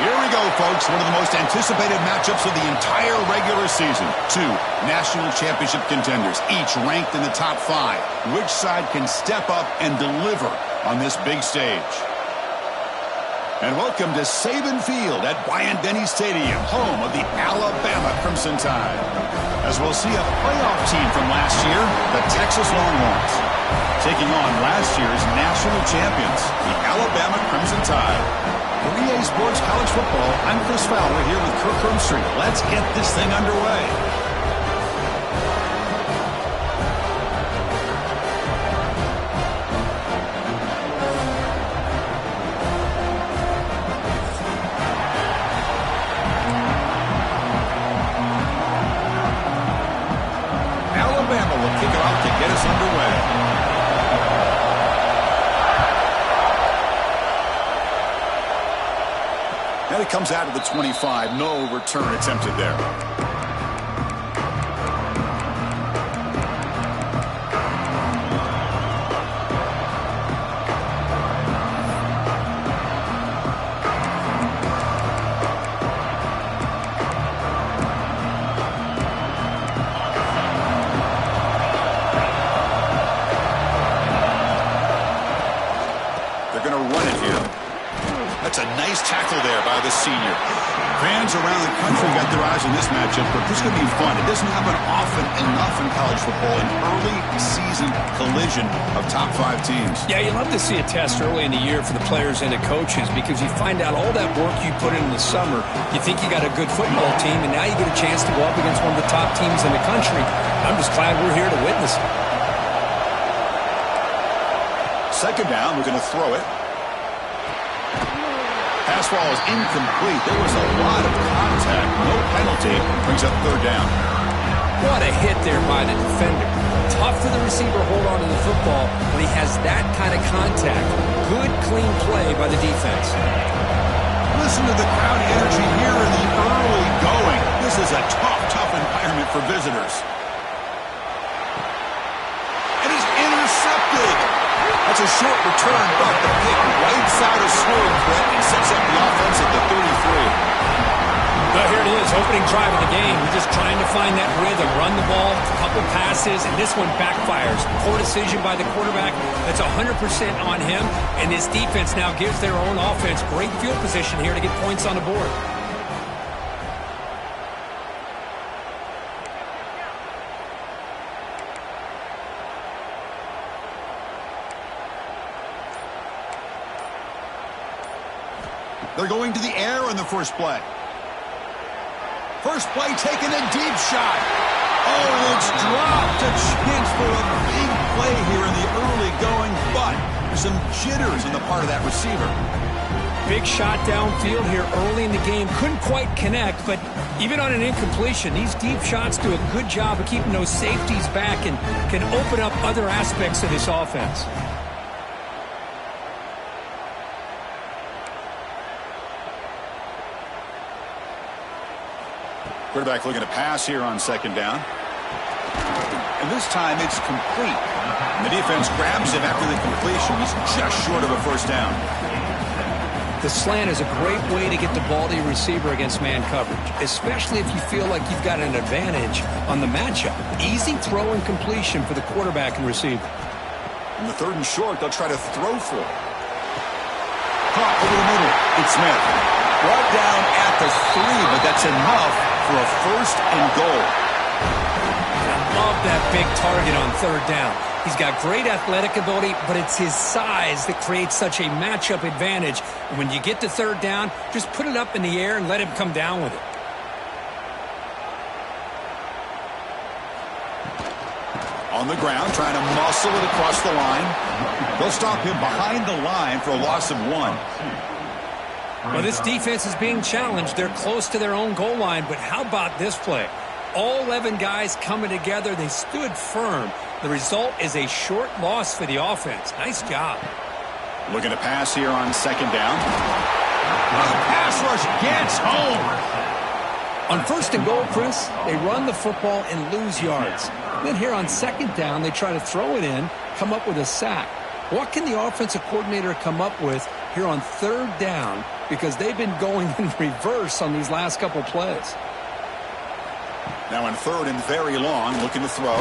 Here we go, folks. One of the most anticipated matchups of the entire regular season. Two national championship contenders, each ranked in the top 5. Which side can step up and deliver on this big stage? And welcome to Saban Field at Bryant-Denny Stadium, home of the Alabama Crimson Tide. As we'll see a playoff team from last year, the Texas Longhorns, taking on last year's national champions, the Alabama Crimson Tide. For EA Sports College Football, I'm Chris Fowler here with Kirk Herbstreit. Let's get this thing underway. Alabama will kick it off to get us underway. Now he comes out of the 25. No return attempted there. They're going to run it here. That's a nice tackle there by the senior. Fans around the country got their eyes on this matchup, but this is going to be fun. It doesn't happen often enough in college football, an early season collision of top 5 teams. Yeah, you love to see a test early in the year for the players and the coaches because you find out all that work you put in the summer. You think you got a good football team, and now you get a chance to go up against one of the top teams in the country. I'm just glad we're here to witness it. Second down, we're going to throw it. Pass ball is incomplete. There was a lot of contact. No penalty. Brings up third down. What a hit there by the defender. Tough for the receiver to hold on to the football when he has that kind of contact. Good, clean play by the defense. Listen to the crowd energy here in the early going. This is a tough environment for visitors. And he's intercepted. That's a short return, but the pick right side of scoring threat and sets up the offense at the 33. Well, here it is, opening drive of the game. We're just trying to find that rhythm, run the ball, a couple passes, and this one backfires. Poor decision by the quarterback. That's 100% on him, and this defense now gives their own offense great field position here to get points on the board. They're going to the air on the first play. First play taking a deep shot. Oh, it's dropped. A chance for a big play here in the early going, but there's some jitters on the part of that receiver. Big shot downfield here early in the game. Couldn't quite connect, but even on an incompletion, these deep shots do a good job of keeping those safeties back and can open up other aspects of this offense. Quarterback looking to pass here on second down. And this time it's complete. And the defense grabs him after the completion. He's just short of a first down. The slant is a great way to get the ball to your receiver against man coverage, especially if you feel like you've got an advantage on the matchup. Easy throw and completion for the quarterback and receiver. In the third and short, they'll try to throw for it. Caught over the middle. It's Smith. Brought down at the 3, but that's enough for a first and goal. I love that big target on third down. He's got great athletic ability, but it's his size that creates such a matchup advantage. And when you get to third down, just put it up in the air and let him come down with it. On the ground, trying to muscle it across the line. They'll stop him behind the line for a loss of 1. Well, this defense is being challenged. They're close to their own goal line, but how about this play? All 11 guys coming together. They stood firm. The result is a short loss for the offense. Nice job. Looking to pass here on second down. The pass rush gets home. On first and goal, Chris, they run the football and lose yards. Then here on second down, they try to throw it in, come up with a sack. What can the offensive coordinator come up with here on third down? Because they've been going in reverse on these last couple plays. Now in third and very long, looking to throw.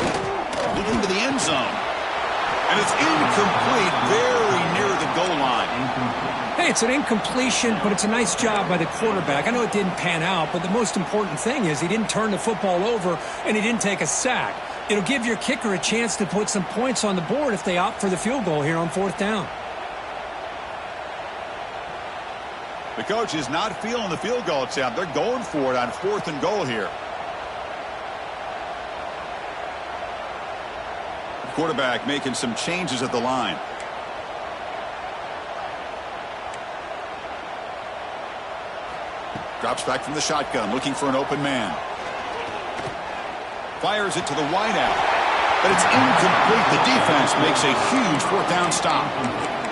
Looking to the end zone. And it's incomplete, very near the goal line. Hey, it's an incompletion, but it's a nice job by the quarterback. I know it didn't pan out, but the most important thing is he didn't turn the football over and he didn't take a sack. It'll give your kicker a chance to put some points on the board if they opt for the field goal here on fourth down. The coach is not feeling the field goal attempt. They're going for it on fourth and goal here. Quarterback making some changes at the line. Drops back from the shotgun, looking for an open man. Fires it to the wideout, but it's incomplete. The defense makes a huge fourth down stop.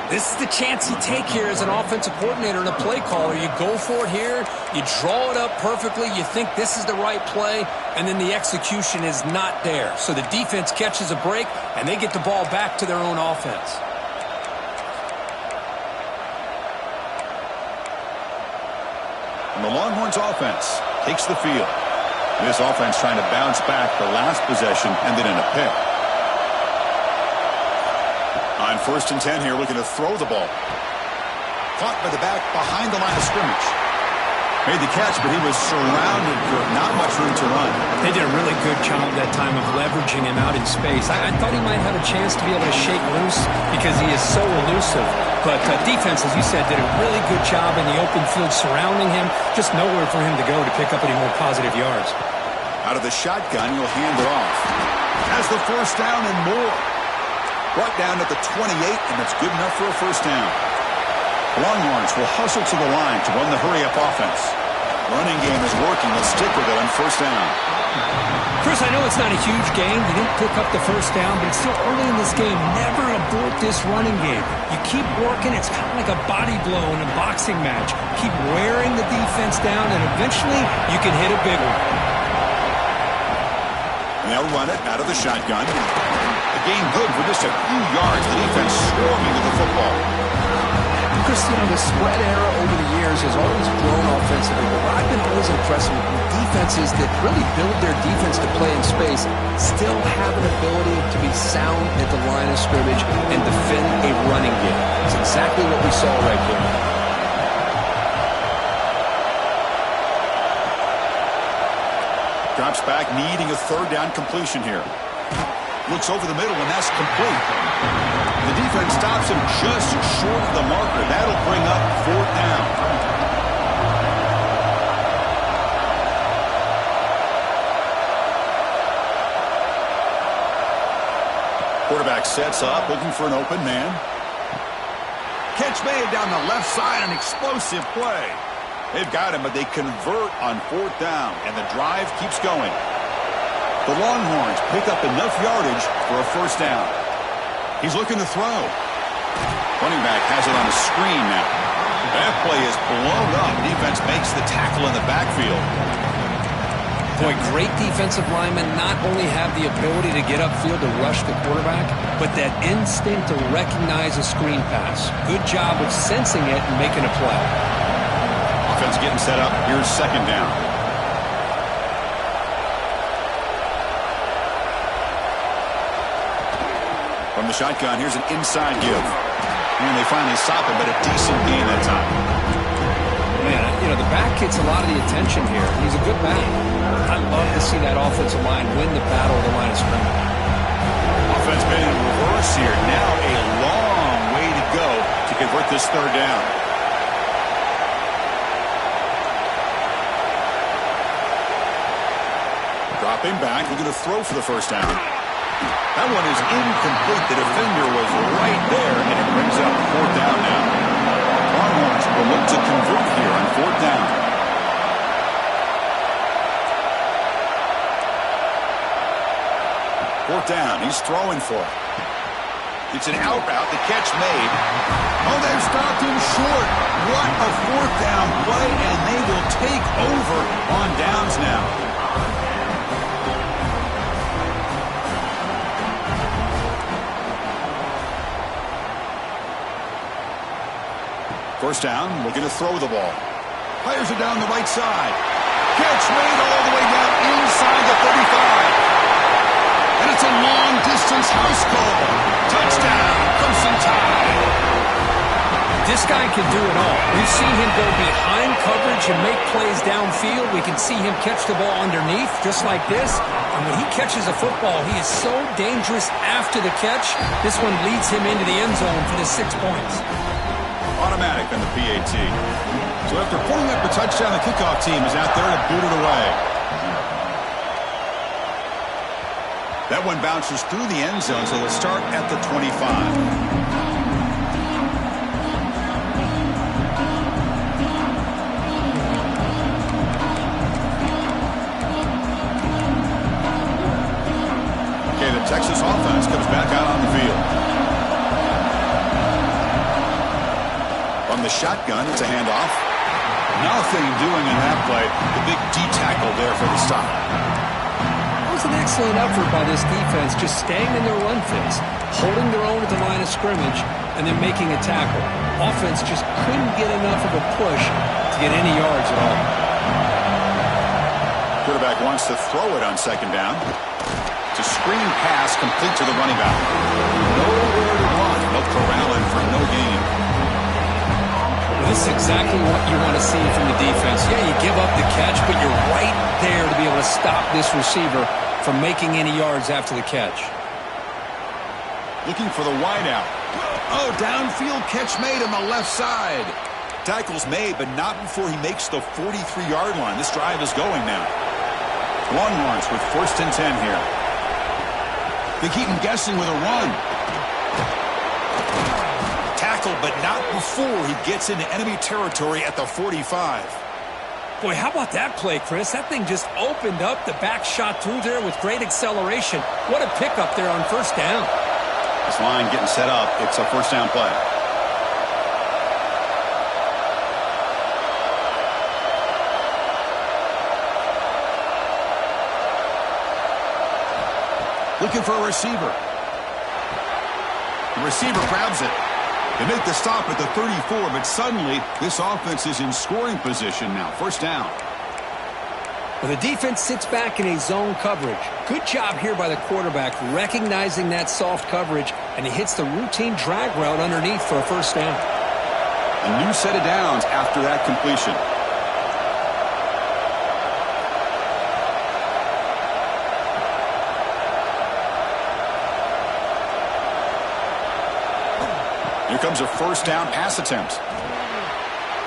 This is the chance you take here as an offensive coordinator and a play caller. You go for it here, you draw it up perfectly, you think this is the right play, and then the execution is not there. So the defense catches a break, and they get the ball back to their own offense. And the Longhorns offense takes the field. This offense trying to bounce back the last possession, ended in a pick. On first and 10 here, looking to throw the ball. Caught by the back behind the line of scrimmage. Made the catch, but he was surrounded for not much room to run. They did a really good job that time of leveraging him out in space. I thought he might have a chance to be able to shake loose because he is so elusive. But defense, as you said, did a really good job in the open field surrounding him. Just nowhere for him to go to pick up any more positive yards. Out of the shotgun, he'll hand it off. Has the first down and more. Brought down at the 28, and that's good enough for a first down. Longhorns will hustle to the line to run the hurry-up offense. Running game is working. Let's stick with it on first down. Chris, I know it's not a huge game. You didn't pick up the first down, but it's still early in this game. Never abort this running game. You keep working. It's kind of like a body blow in a boxing match. Keep wearing the defense down, and eventually you can hit a big one. They'll run it out of the shotgun. The game good for just a few yards. The defense swarming with the football. Chris, you know, the spread era over the years has always grown offensively, but I've been always impressed with defenses that really build their defense to play in space, still have an ability to be sound at the line of scrimmage and defend a running game. It's exactly what we saw right here. Drops back, needing a third down completion here. Looks over the middle, and that's complete. The defense stops him just short of the marker. That'll bring up fourth down. Quarterback sets up, looking for an open man. Catch made down the left side, an explosive play. They've got him, but they convert on fourth down, and the drive keeps going. The Longhorns pick up enough yardage for a first down. He's looking to throw. Running back has it on a screen now. That play is blown up. Defense makes the tackle in the backfield. Boy, great defensive linemen not only have the ability to get upfield to rush the quarterback, but that instinct to recognize a screen pass. Good job of sensing it and making a play. Offense getting set up. Here's second down. From the shotgun, here's an inside give. And they finally stop him, but a decent gain that time. Man, you know, the back gets a lot of the attention here. He's a good back. I love to see that offensive line win the battle of the line of scrimmage. Offense made in reverse here. Now a long way to go to convert this third down. Dropping back, looking to throw for the first down. That one is incomplete. The defender was right there, and it brings up fourth down now. Longhorns will look to convert here on fourth down. Fourth down, he's throwing for it. It's an out route, the catch made. Oh, they've stopped him short. What a fourth down play, and they will take over on downs now. First down, looking to throw the ball. Fires it down the right side. Catch made all the way down inside the 35. And it's a long-distance house call. Touchdown, Crimson Tide. This guy can do it all. We've seen him go behind coverage and make plays downfield. We can see him catch the ball underneath, just like this. And when he catches a football, he is so dangerous after the catch. This one leads him into the end zone for the 6 points. Automatic on the PAT. So after pulling up the touchdown, the kickoff team is out there to boot it away. That one bounces through the end zone, so they'll start at the 25. Texas offense comes back out on the field. From the shotgun, it's a handoff. Nothing doing in that play. The big D tackle there for the stop. It was an excellent effort by this defense, just staying in their run fits, holding their own at the line of scrimmage, and then making a tackle. Offense just couldn't get enough of a push to get any yards at all. Quarterback wants to throw it on second down. It's a screen pass complete to the running back. Nowhere to run. No corralling for no gain. Well, this is exactly what you want to see from the defense. Yeah, you give up the catch, but you're right there to be able to stop this receiver from making any yards after the catch. Looking for the wideout. Oh, downfield catch made on the left side. Tackle's made, but not before he makes the 43-yard line. This drive is going now. Longhorns with 1st and 10 here. They keep him guessing with a run. Tackle, but not before he gets into enemy territory at the 45. Boy, how about that play, Chris? That thing just opened up. The back shot through there with great acceleration. What a pickup there on first down. This line getting set up. It's a first down play. Looking for a receiver. The receiver grabs it. They make the stop at the 34, but suddenly this offense is in scoring position now. First down. Well, the defense sits back in a zone coverage. Good job here by the quarterback recognizing that soft coverage, and he hits the routine drag route underneath for a first down. A new set of downs after that completion. Here comes a first down pass attempt.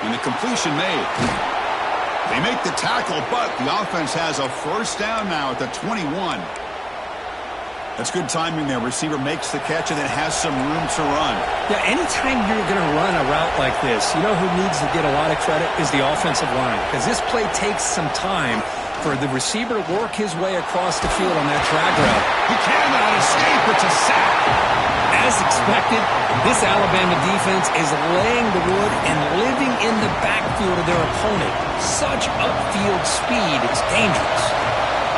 And the completion made. They make the tackle, but the offense has a first down now at the 21. That's good timing there. Receiver makes the catch and then has some room to run. Yeah, anytime you're going to run a route like this, you know who needs to get a lot of credit is the offensive line. Because this play takes some time for the receiver to work his way across the field on that drag route. He cannot escape. It's a sack. As expected, this Alabama defense is laying the wood and living in the backfield of their opponent. Such upfield speed, it's dangerous.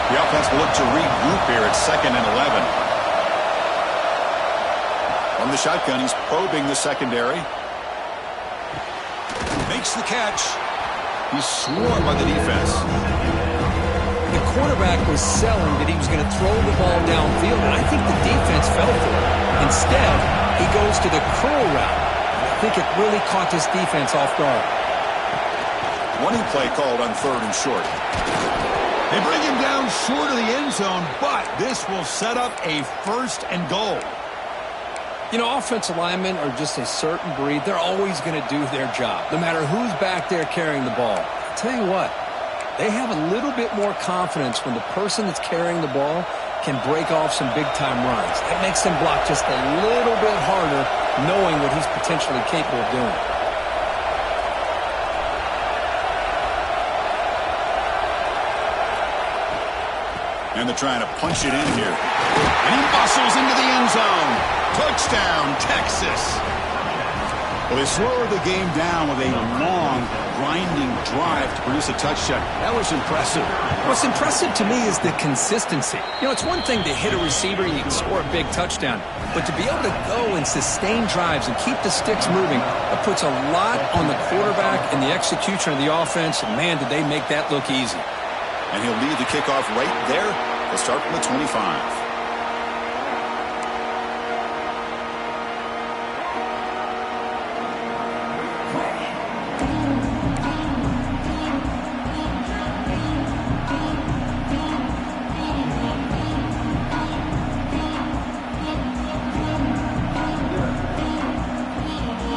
The offense will look to regroup here at 2nd and 11. From the shotgun, he's probing the secondary. Makes the catch. He's swarmed by the defense. The quarterback was selling that he was going to throw the ball downfield, and I think the defense fell for it. Instead, he goes to the curl route. I think it really caught this defense off guard. Running play called on 3rd and short. They bring him down short of the end zone, but this will set up a 1st and goal. You know, offensive linemen are just a certain breed. They're always going to do their job, no matter who's back there carrying the ball. I'll tell you what, they have a little bit more confidence when the person that's carrying the ball can break off some big-time runs. That makes them block just a little bit harder, knowing what he's potentially capable of doing. And they're trying to punch it in here. And he muscles into the end zone. Touchdown, Texas. Well, they slowed the game down with a long, grinding drive to produce a touchdown. That was impressive. What's impressive to me is the consistency. You know, it's one thing to hit a receiver and you can score a big touchdown. But to be able to go and sustain drives and keep the sticks moving, that puts a lot on the quarterback and the execution of the offense. And, man, did they make that look easy. And he'll lead the kickoff right there. They'll start from the 25.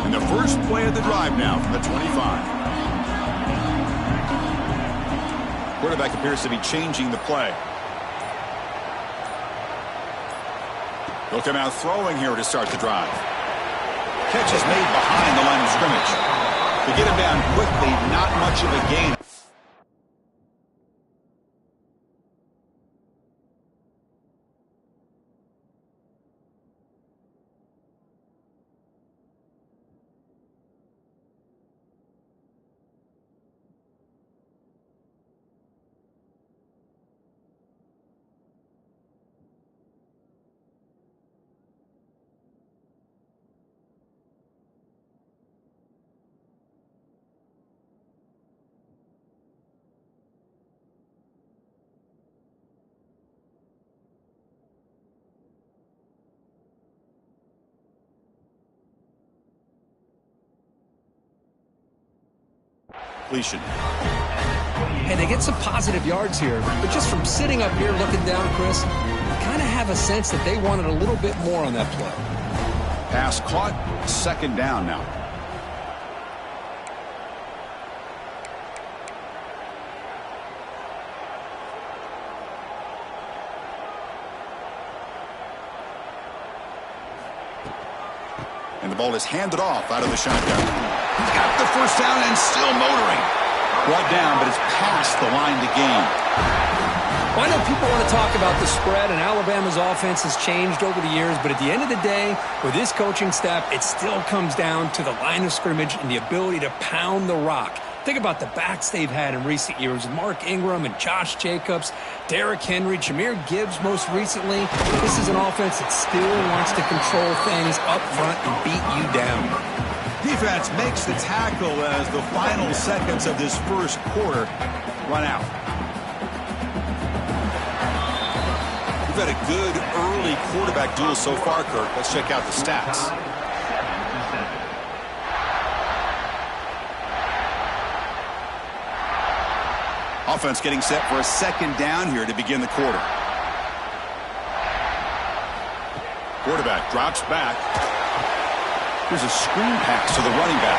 And the first play of the drive now from the 25. Quarterback appears to be changing the play. He'll come out throwing here to start the drive. Catch is made behind the line of scrimmage. To get him down quickly, not much of a gain. Completion. Hey, they get some positive yards here, but just from sitting up here looking down, Chris, I kind of have a sense that they wanted a little bit more on that play. Pass caught, 2nd down now. And the ball is handed off out of the shotgun. He's got the 1st down and still motoring. Brought down, but it's past the line to gain. Well, I know people want to talk about the spread, and Alabama's offense has changed over the years, but at the end of the day, with this coaching staff, it still comes down to the line of scrimmage and the ability to pound the rock. Think about the backs they've had in recent years. Mark Ingram and Josh Jacobs, Derrick Henry, Jahmyr Gibbs most recently. This is an offense that still wants to control things up front and beat you down. Defense makes the tackle as the final seconds of this first quarter run out. We've had a good early quarterback duel so far, Kirk. Let's check out the stats. Offense getting set for a 2nd down here to begin the quarter. Quarterback drops back. Here's a screen pass to the running back.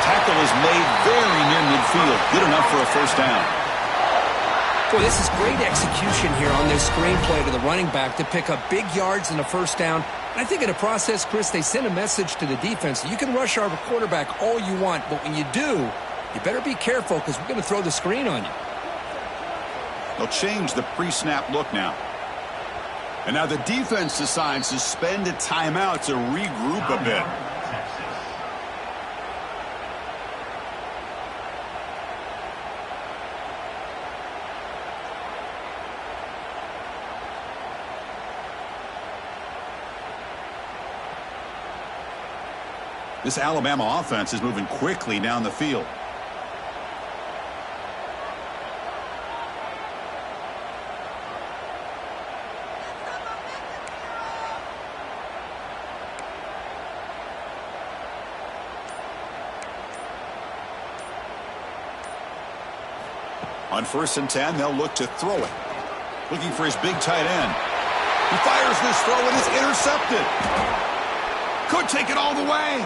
Tackle is made very near midfield. Good enough for a 1st down. Boy, this is great execution here on this screen play to the running back to pick up big yards and a 1st down. And I think in the process, Chris, they send a message to the defense. You can rush our quarterback all you want, but when you do, you better be careful because we're going to throw the screen on you. They'll change the pre-snap look now. And now the defense decides to spend a timeout to regroup a bit. This Alabama offense is moving quickly down the field. On 1st and 10, they'll look to throw it. Looking for his big tight end. He fires this throw and it's intercepted. Could take it all the way.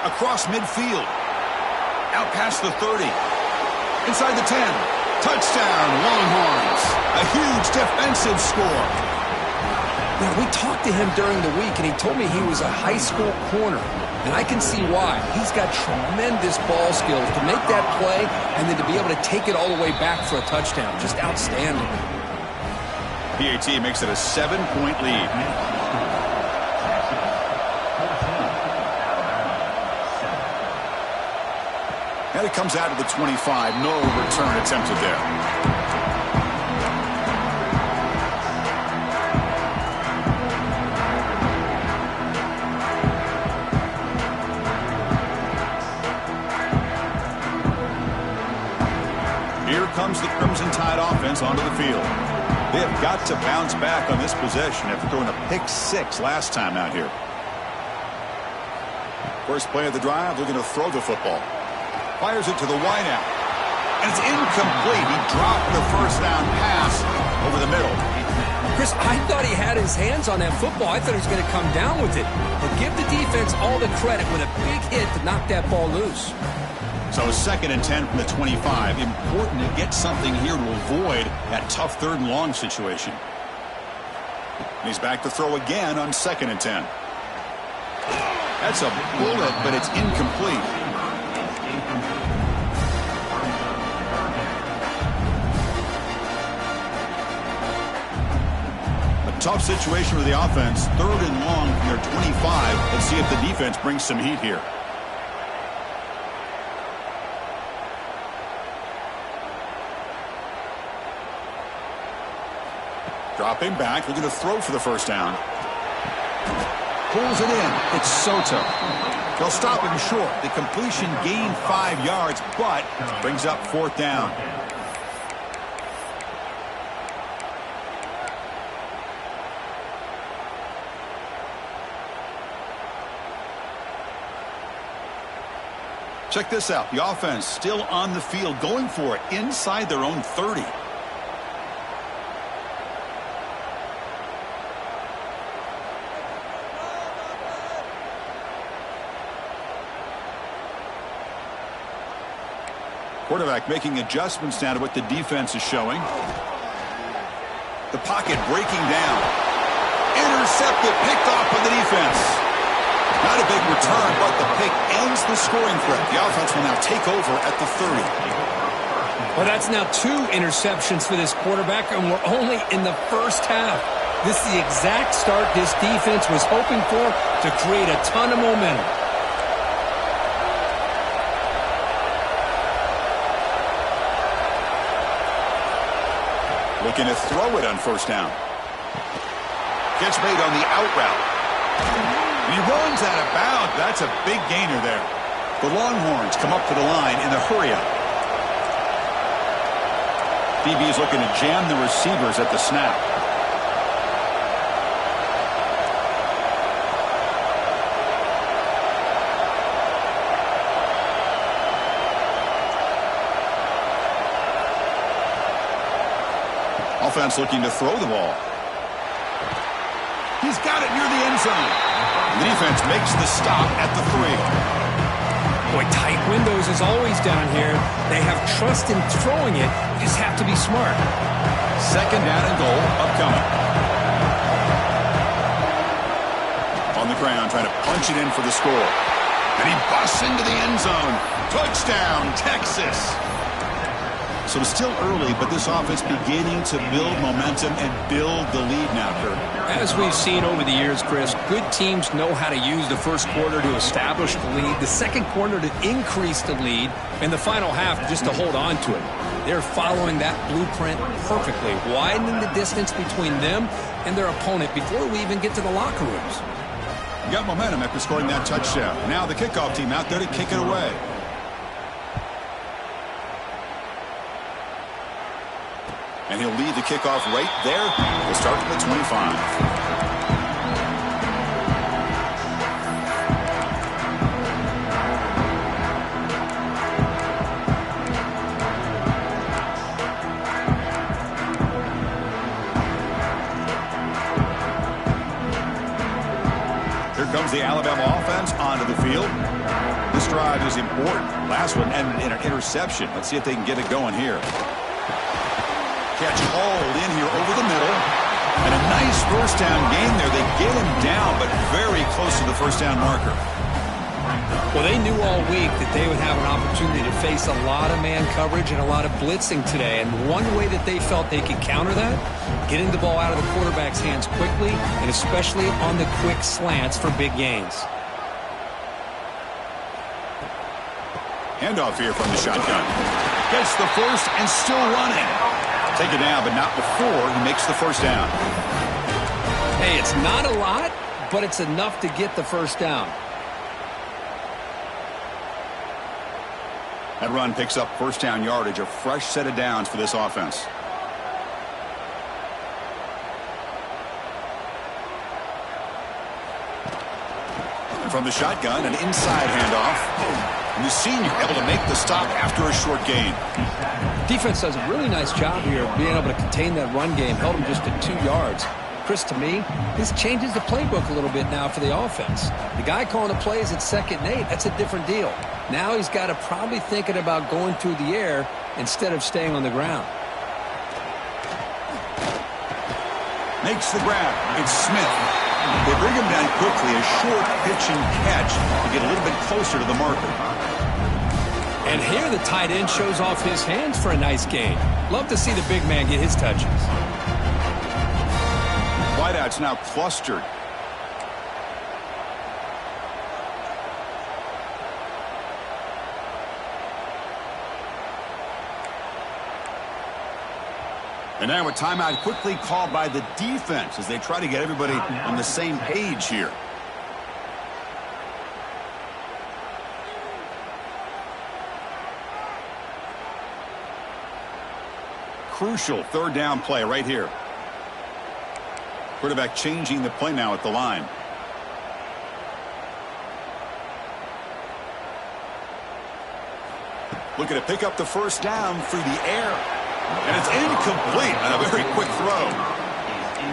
Across midfield. Out past the 30. Inside the 10. Touchdown, Longhorns. A huge defensive score. Now, we talked to him during the week, and he told me he was a high school corner. And I can see why. He's got tremendous ball skills to make that play and then to be able to take it all the way back for a touchdown. Just outstanding. PAT makes it a 7-point lead. And it comes out to the 25. No return attempted there. Here comes the Crimson Tide offense onto the field. They have got to bounce back on this possession after throwing a pick 6 last time out here. First play of the drive, looking to throw the football. Fires it to the wideout. And it's incomplete. He dropped the first down pass over the middle. Chris, I thought he had his hands on that football. I thought he was going to come down with it. But give the defense all the credit with a big hit to knock that ball loose. So 2nd and 10 from the 25. Important to get something here to avoid that tough 3rd and long situation. And he's back to throw again on 2nd and 10. That's a bullet, but it's incomplete. A tough situation for the offense. 3rd and long from their 25. Let's see if the defense brings some heat here. Dropping back, looking to throw for the first down. Pulls it in. It's Soto. They'll stop him short. The completion gained 5 yards, but brings up 4th down. Check this out. The offense still on the field, going for it inside their own 30. Quarterback making adjustments now to what the defense is showing. The pocket breaking down. Intercepted, picked off by the defense. Not a big return, but the pick ends the scoring threat. The offense will now take over at the 30. Well, that's now 2 interceptions for this quarterback, and we're only in the first half. This is the exact start this defense was hoping for to create a ton of momentum. Looking to throw it on 1st down. Gets made on the out route. He runs out of bounds. That's a big gainer there. The Longhorns come up to the line in the hurry-up. DB is looking to jam the receivers at the snap. Offense looking to throw the ball. He's got it near the end zone. The defense makes the stop at the 3. Boy, tight windows is always down here. They have trust in throwing it. You just have to be smart. 2nd down and goal upcoming. On the ground, trying to punch it in for the score. And he busts into the end zone. Touchdown, Texas. So it's still early, but this offense beginning to build momentum and build the lead now, Kurt. As we've seen over the years, Chris, good teams know how to use the first quarter to establish the lead, the second quarter to increase the lead, and the final half just to hold on to it. They're following that blueprint perfectly, widening the distance between them and their opponent before we even get to the locker rooms. You got momentum after scoring that touchdown. Now the kickoff team out there to kick it away. And he'll lead the kickoff right there. We'll start from the 25. drive is important. Last one ended in an interception. Let's see if they can get it going here. Catch hauled in here over the middle. And a nice first down gain there. They get him down, but very close to the first down marker. Well, they knew all week that they would have an opportunity to face a lot of man coverage and a lot of blitzing today. And one way that they felt they could counter that, getting the ball out of the quarterback's hands quickly, and especially on the quick slants for big gains. Handoff here from the shotgun. Gets the first and still running. Take it down, but not before he makes the first down. Hey, it's not a lot, but it's enough to get the first down. That run picks up first down yardage, a fresh set of downs for this offense. And from the shotgun, an inside handoff. And the senior able to make the stop after a short gain. Defense does a really nice job here of being able to contain that run game. Held him just at 2 yards. Chris, to me, this changes the playbook a little bit now for the offense. The guy calling the plays at 2nd and 8, that's a different deal. Now he's got to probably thinking about going through the air instead of staying on the ground. Makes the grab. It's Smith. They bring him down quickly, a short pitch and catch to get a little bit closer to the marker. And here the tight end shows off his hands for a nice gain. Love to see the big man get his touches. Wideouts now clustered. And now a timeout quickly called by the defense as they try to get everybody on the same page here. Crucial 3rd down play right here. Quarterback changing the play now at the line. Looking to pick up the first down through the air. And it's incomplete on a very quick throw.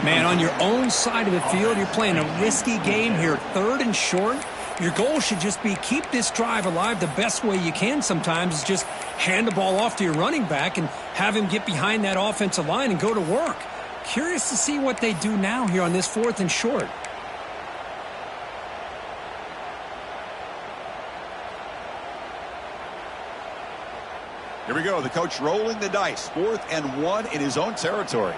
Man, on your own side of the field, you're playing a risky game here. 3rd and short. Your goal should just be keep this drive alive the best way you can sometimes is just hand the ball off to your running back and have him get behind that offensive line and go to work. Curious to see what they do now here on this 4th and short. Here we go. The coach rolling the dice. 4th and 1 in his own territory.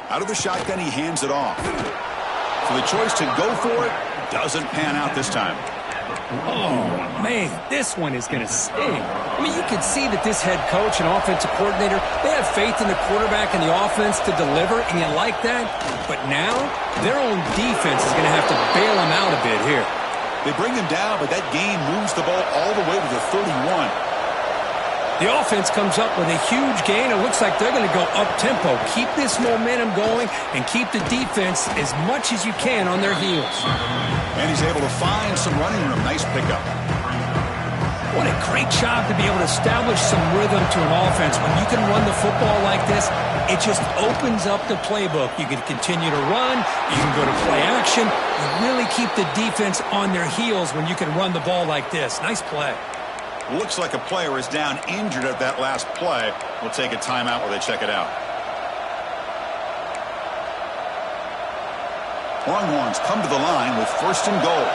Out of the shotgun, he hands it off. So the choice to go for it doesn't pan out this time. Oh, man, this one is going to sting. I mean, you can see that this head coach and offensive coordinator, they have faith in the quarterback and the offense to deliver, and you like that. But now, their own defense is going to have to bail them out a bit here. They bring him down, but that gain moves the ball all the way to the 31. The offense comes up with a huge gain. It looks like they're going to go up-tempo. Keep this momentum going and keep the defense as much as you can on their heels. And he's able to find some running room. Nice pickup. What a great job to be able to establish some rhythm to an offense. When you can run the football like this, it just opens up the playbook. You can continue to run. You can go to play action. You really keep the defense on their heels when you can run the ball like this. Nice play. Looks like a player is down injured at that last play. We'll take a timeout while they check it out. Longhorns come to the line with 1st and goal.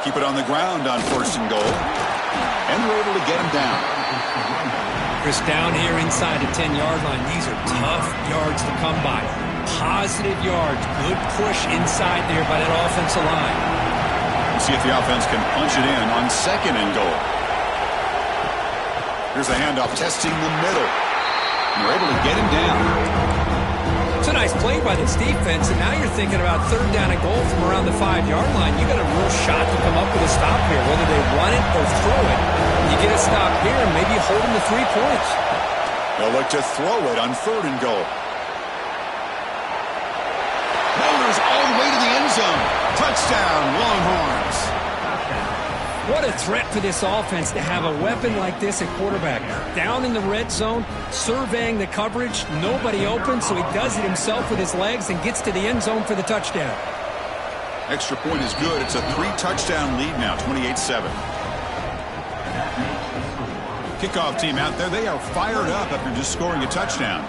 Keep it on the ground on 1st and goal. And we're able to get him down. Chris, down here inside the 10-yard line, these are tough yards to come by. Positive yards, good push inside there by that offensive line. We'll see if the offense can punch it in on 2nd and goal. Here's a handoff testing the middle. And we're able to get him down. It's a nice play by this defense, and now you're thinking about 3rd down and goal from around the 5-yard line. You got a real shot to come up with a stop here, whether they run it or throw it. You get a stop here and maybe hold them to 3 points. They'll look to throw it on 3rd and goal. Bowlers all the way to the end zone. Touchdown, Longhorns. What a threat for this offense to have a weapon like this at quarterback. Down in the red zone, surveying the coverage, nobody open, so he does it himself with his legs and gets to the end zone for the touchdown. Extra point is good. It's a 3-touchdown lead now, 28-7. Kickoff team out there, they are fired up after just scoring a touchdown.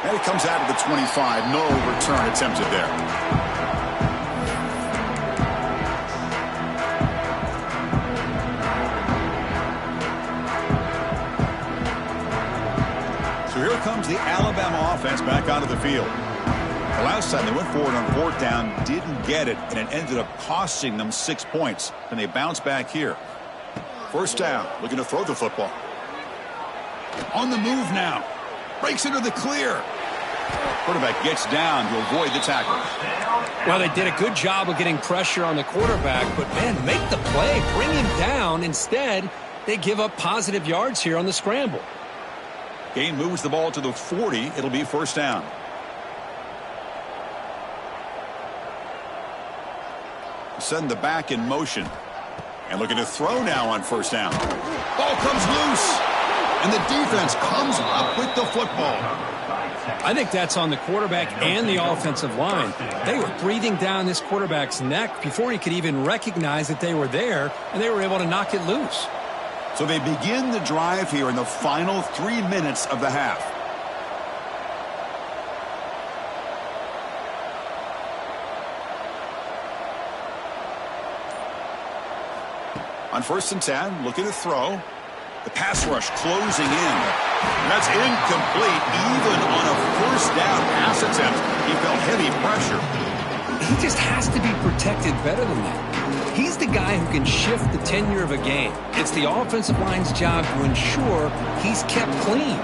And it comes out of the 25. No return attempted there. So here comes the Alabama offense back onto the field. The last time they went forward on 4th down, didn't get it, and it ended up costing them 6 points. And they bounce back here. 1st down, looking to throw the football. On the move now. Breaks into the clear. Quarterback gets down to avoid the tackle. Well, they did a good job of getting pressure on the quarterback, but, man, make the play. Bring him down. Instead, they give up positive yards here on the scramble. Gain moves the ball to the 40. It'll be 1st down. Send the back in motion. And looking to throw now on 1st down. Ball comes loose. And the defense comes up with the football. I think that's on the quarterback and the offensive line. They were breathing down this quarterback's neck before he could even recognize that they were there, and they were able to knock it loose. So they begin the drive here in the final 3 minutes of the half. On 1st and 10, looking to throw. The pass rush closing in. That's incomplete. Even on a 1st down pass attempt, he felt heavy pressure. He just has to be protected better than that. He's the guy who can shift the tenure of a game. It's the offensive line's job to ensure he's kept clean.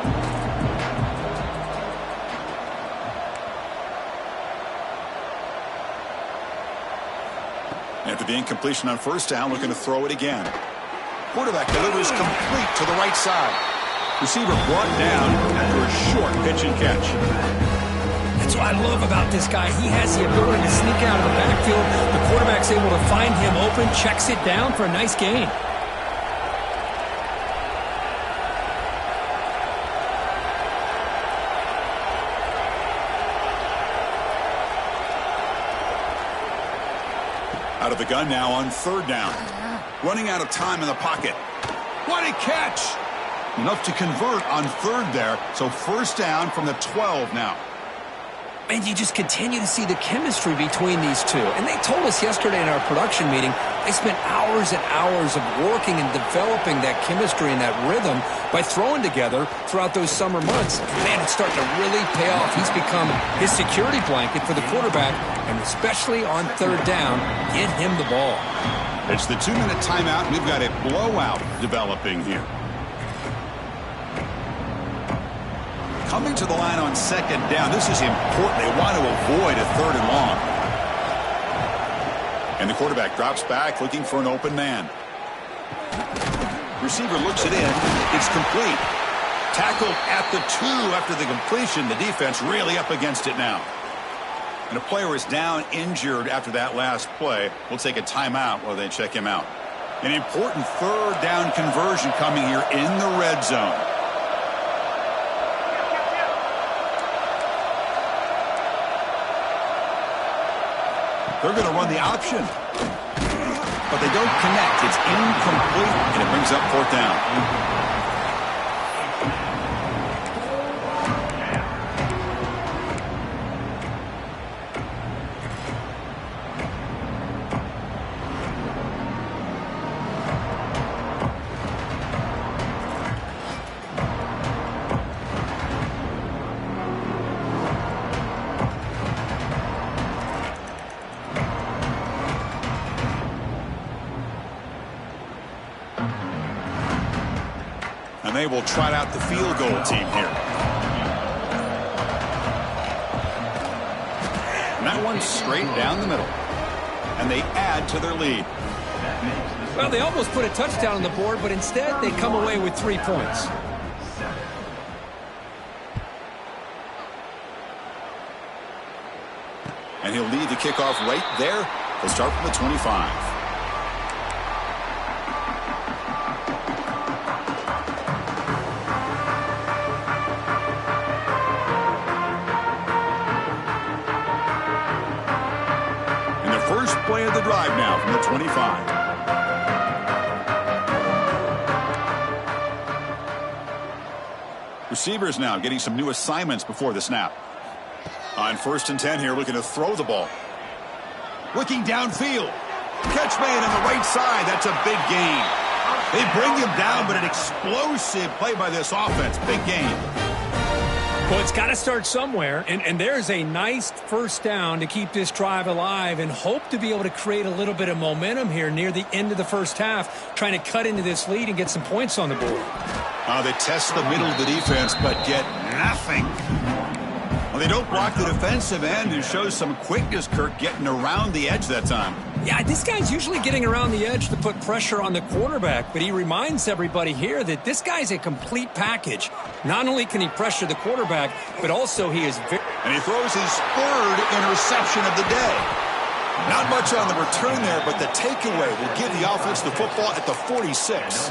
After the incompletion on 1st down, looking to throw it again. Quarterback delivers complete to the right side. Receiver brought down after a short pitch and catch. That's what I love about this guy. He has the ability to sneak out of the backfield. The quarterback's able to find him open, checks it down for a nice gain. Out of the gun now on 3rd down. Running out of time in the pocket. What a catch! Enough to convert on 3rd there. So 1st down from the 12 now. And you just continue to see the chemistry between these two. And they told us yesterday in our production meeting, they spent hours and hours of working and developing that chemistry and that rhythm by throwing together throughout those summer months. Man, it's starting to really pay off. He's become his security blanket for the quarterback, and especially on 3rd down, get him the ball. It's the 2-minute timeout. We've got a blowout developing here. Coming to the line on 2nd down. This is important. They want to avoid a 3rd and long. And the quarterback drops back looking for an open man. Receiver looks it in. It's complete. Tackled at the 2 after the completion. The defense really up against it now. And a player is down injured after that last play. We'll take a timeout while they check him out. An important 3rd down conversion coming here in the red zone. They're going to run the option. But they don't connect. It's incomplete, and it brings up 4th down. And they will trot out the field goal team here. And that one's straight down the middle. And they add to their lead. Well, they almost put a touchdown on the board, but instead they come away with 3 points. And he'll lead the kickoff right there. He'll start from the 25. First play of the drive now from the 25. Receivers now getting some new assignments before the snap. On 1st and 10 here, looking to throw the ball. Looking downfield. Catch made on the right side. That's a big gain. They bring him down, but an explosive play by this offense. Big gain. Well, it's got to start somewhere, and there's a nice first down to keep this drive alive and hope to be able to create a little bit of momentum here near the end of the first half, trying to cut into this lead and get some points on the board. They test the middle of the defense, but get nothing. Well, they don't block the defensive end and shows some quickness, Kirk, getting around the edge that time. Yeah, this guy's usually getting around the edge to put pressure on the quarterback, but he reminds everybody here that this guy's a complete package. Not only can he pressure the quarterback, but also he is very... And he throws his 3rd interception of the day. Not much on the return there, but the takeaway will give the offense the football at the 46.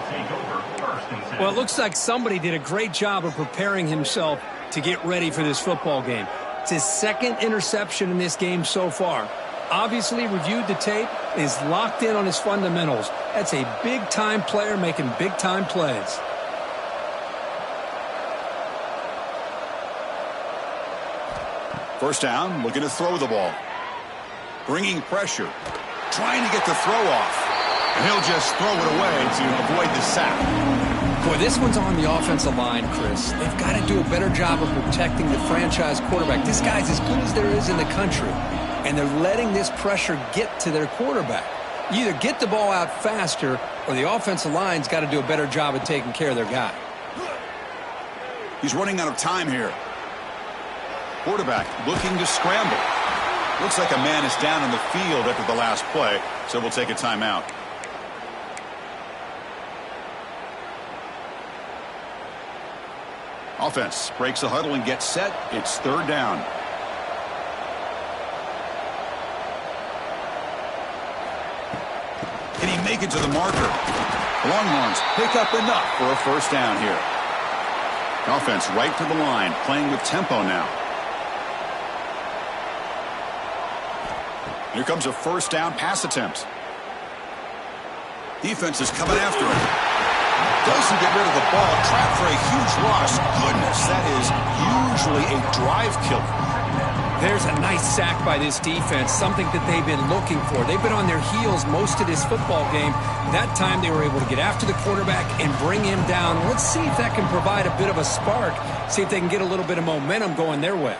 Well, it looks like somebody did a great job of preparing himself to get ready for this football game. It's his 2nd interception in this game so far. Obviously reviewed the tape, is locked in on his fundamentals. That's a big-time player making big-time plays. First down, looking to throw the ball. Bringing pressure. Trying to get the throw off. And he'll just throw it away to avoid the sack. Boy, this one's on the offensive line, Chris. They've got to do a better job of protecting the franchise quarterback. This guy's as good as there is in the country. And they're letting this pressure get to their quarterback. You either get the ball out faster or the offensive line's got to do a better job of taking care of their guy. He's running out of time here. Quarterback looking to scramble. Looks like a man is down in the field after the last play, so we'll take a timeout. Offense breaks the huddle and gets set. It's 3rd down. Can he make it to the marker? Longhorns pick up enough for a first down here. Offense right to the line, playing with tempo now. Here comes a first down pass attempt. Defense is coming after him. Doesn't get rid of the ball. Trapped for a huge loss. Goodness, that is usually a drive killer. There's a nice sack by this defense, something that they've been looking for. They've been on their heels most of this football game. That time they were able to get after the quarterback and bring him down. Let's see if that can provide a bit of a spark, see if they can get a little bit of momentum going their way.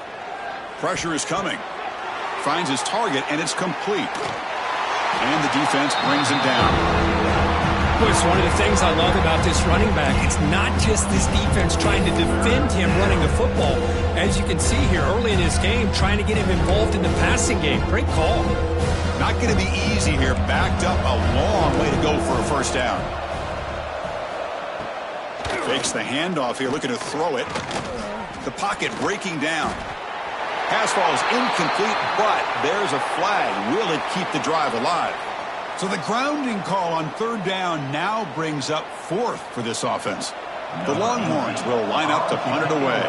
Pressure is coming. Finds his target, and it's complete. And the defense brings him down. It's one of the things I love about this running back. It's not just this defense trying to defend him running the football. As you can see here early in this game, trying to get him involved in the passing game. Great call. Not going to be easy here. Backed up a long way to go for a first down. Fakes the handoff here, looking to throw it. The pocket breaking down. Pass falls incomplete, but there's a flag. Will it keep the drive alive? So the grounding call on 3rd down now brings up 4th for this offense. The Longhorns will line up to punt it away.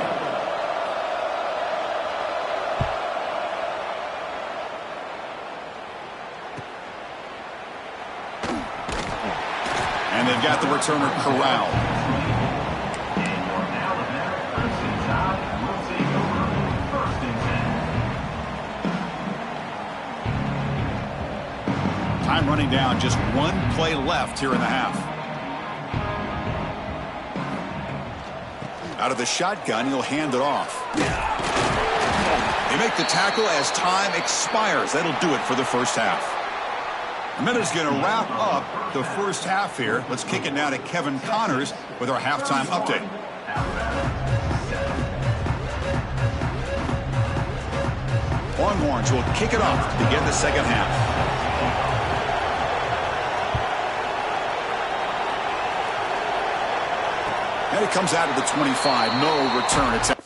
And they've got the returner corralled. Time running down, just 1 play left here in the half. Out of the shotgun, he'll hand it off. They make the tackle as time expires. That'll do it for the first half. And that is going to wrap up the first half here. Let's kick it now to Kevin Connors with our halftime update. Longhorns will kick it off to begin the second half. And it comes out of the 25. No return attempt.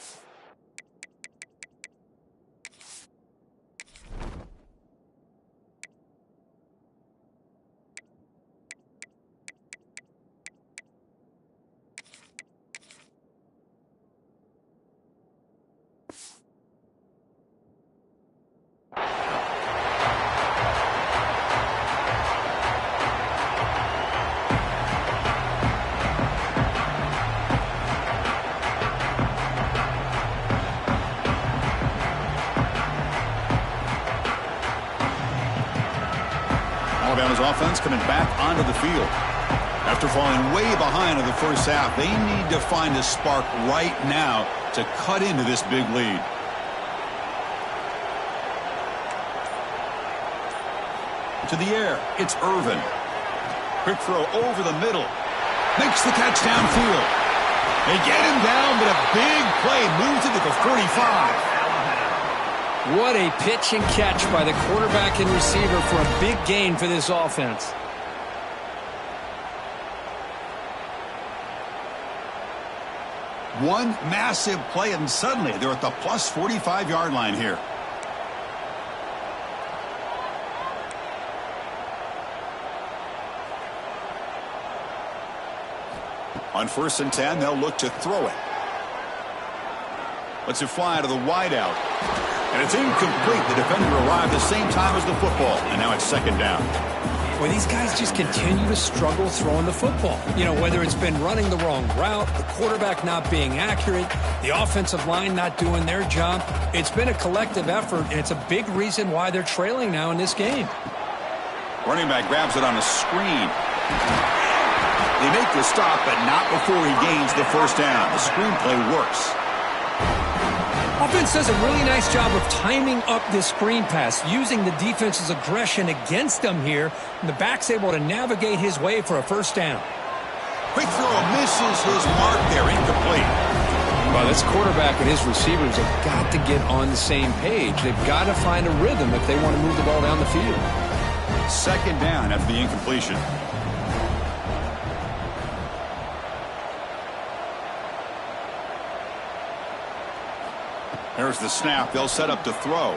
Alabama's offense coming back onto the field. After falling way behind in the first half, they need to find a spark right now to cut into this big lead. To the air, it's Irvin. Quick throw over the middle. Makes the catch downfield. They get him down, but a big play moves it to the 45. What a pitch and catch by the quarterback and receiver for a big gain for this offense. One massive play, and suddenly they're at the plus 45-yard line here. On 1st and 10, they'll look to throw it. Lets it fly to the wideout. And it's incomplete. The defender arrived the same time as the football, and now it's 2nd down. Well, these guys just continue to struggle throwing the football. You know, whether it's been running the wrong route, the quarterback not being accurate, the offensive line not doing their job. It's been a collective effort, and it's a big reason why they're trailing now in this game. Running back grabs it on a screen. They make the stop, but not before he gains the 1st down. The screenplay works. Offense does a really nice job of timing up this screen pass, using the defense's aggression against them here, and the back's able to navigate his way for a 1st down. Quick throw misses his mark there, incomplete. Well, this quarterback and his receivers have got to get on the same page. They've got to find a rhythm if they want to move the ball down the field. 2nd down after the incompletion. There's the snap. They'll set up to throw.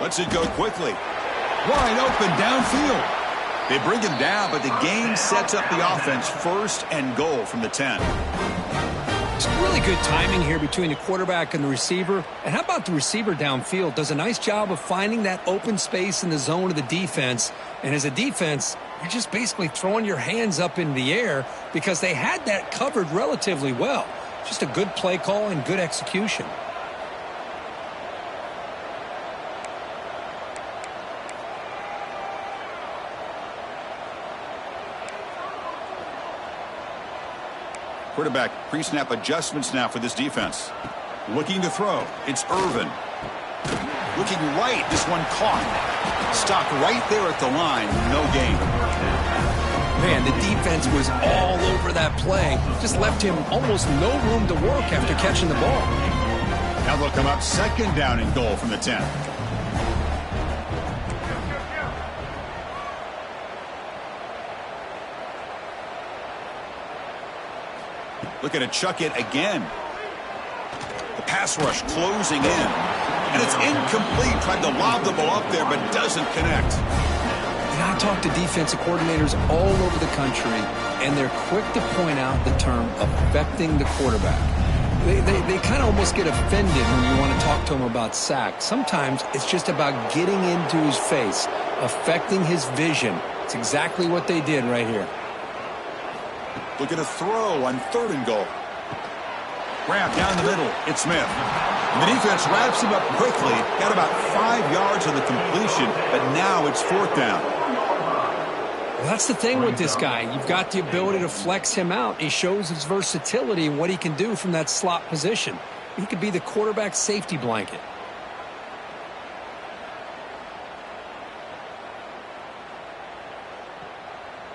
Lets it go quickly. Wide open downfield. They bring him down, but the game sets up the offense 1st and goal from the 10. It's really good timing here between the quarterback and the receiver. And how about the receiver downfield? Does a nice job of finding that open space in the zone of the defense. And as a defense, you're just basically throwing your hands up in the air because they had that covered relatively well. Just a good play call and good execution. Quarterback pre-snap adjustments now for this defense. Looking to throw. It's Irvin. Looking right. This one caught. Stopped right there at the line. No gain. Man, the defense was all over that play. Just left him almost no room to work after catching the ball. Now they'll come up 2nd down and goal from the 10. Looking to chuck it again. The pass rush closing in. And it's incomplete. Tried to lob the ball up there, but doesn't connect. And I talk to defensive coordinators all over the country, and they're quick to point out the term affecting the quarterback. They kind of almost get offended when you want to talk to them about sacks. Sometimes it's just about getting into his face, affecting his vision. It's exactly what they did right here. Looking to throw on 3rd and goal. Grab down the middle. It's Smith. And the defense wraps him up quickly. Got about 5 yards on the completion, but now it's 4th down. Well, that's the thing with this guy. You've got the ability to flex him out. He shows his versatility and what he can do from that slot position. He could be the quarterback safety blanket.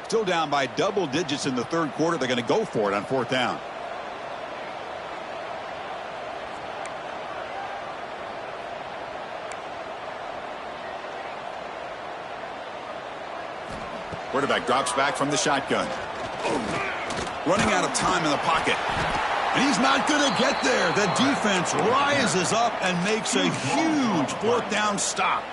Still down by double digits in the 3rd quarter. They're going to go for it on 4th down. Quarterback drops back from the shotgun. Running out of time in the pocket. And he's not going to get there. The defense rises up and makes a huge 4th down stop.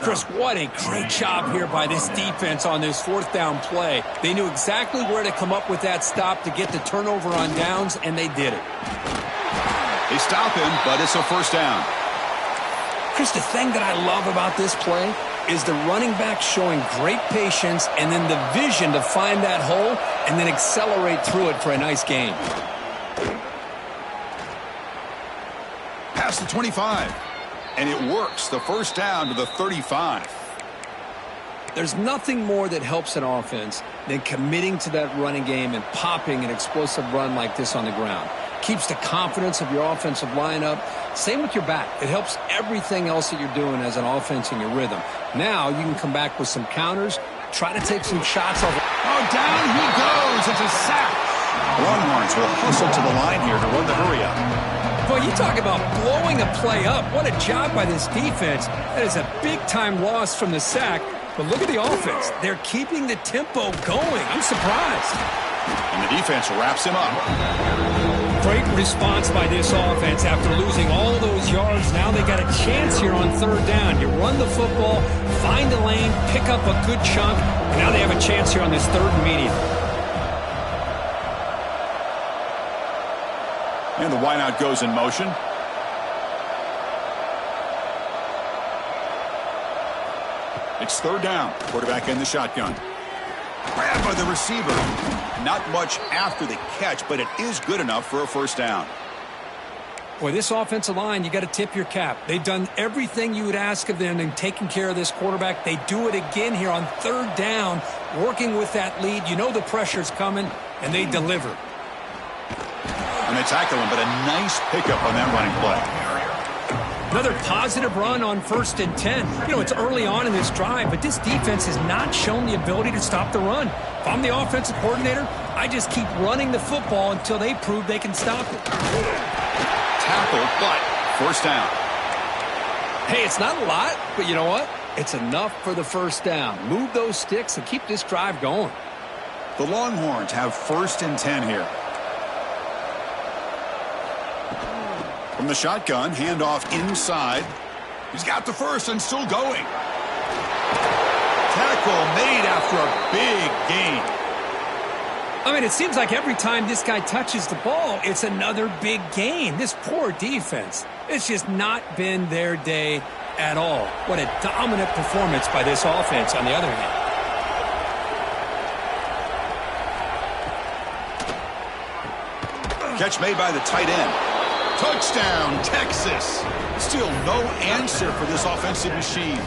Chris, what a great job here by this defense on this 4th down play. They knew exactly where to come up with that stop to get the turnover on downs, and they did it. They stop him, but it's a 1st down. Chris, the thing that I love about this play is the running back showing great patience and then the vision to find that hole and then accelerate through it for a nice gain. Past the 25. And it works. The 1st down to the 35. There's nothing more that helps an offense than committing to that running game and popping an explosive run like this on the ground. Keeps the confidence of your offensive lineup. Same with your back. It helps everything else that you're doing as an offense in your rhythm. Now you can come back with some counters, try to take some shots off. Oh, down he goes. It's a sack. Longhorns will hustle to the line here to run the hurry up. Boy, you talk about blowing a play up. What a job by this defense. That is a big-time loss from the sack. But look at the offense. They're keeping the tempo going. I'm surprised. And the defense wraps him up. Great response by this offense after losing all those yards. Now they got a chance here on third down. You run the football, find a lane, pick up a good chunk, and now they have a chance here on this third and medium. And the wideout goes in motion. It's third down. Quarterback in the shotgun. Grabbed by the receiver. Not much after the catch, but it is good enough for a first down. Boy, this offensive line, you got to tip your cap. They've done everything you would ask of them in taking care of this quarterback. They do it again here on third down, working with that lead. You know the pressure's coming, and they deliver. And they tackle him, but a nice pickup on that running play. Another positive run on 1st and 10. You know, it's early on in this drive, but this defense has not shown the ability to stop the run. If I'm the offensive coordinator, I just keep running the football until they prove they can stop it. Tackle, but first down. Hey, it's not a lot, but you know what? It's enough for the first down. Move those sticks and keep this drive going. The Longhorns have 1st and 10 here. From the shotgun, handoff inside. He's got the first and still going. Tackle made after a big gain. I mean, it seems like every time this guy touches the ball, it's another big gain. This poor defense, it's just not been their day at all. What a dominant performance by this offense on the other hand. Catch made by the tight end. Touchdown, Texas. Still no answer for this offensive machine.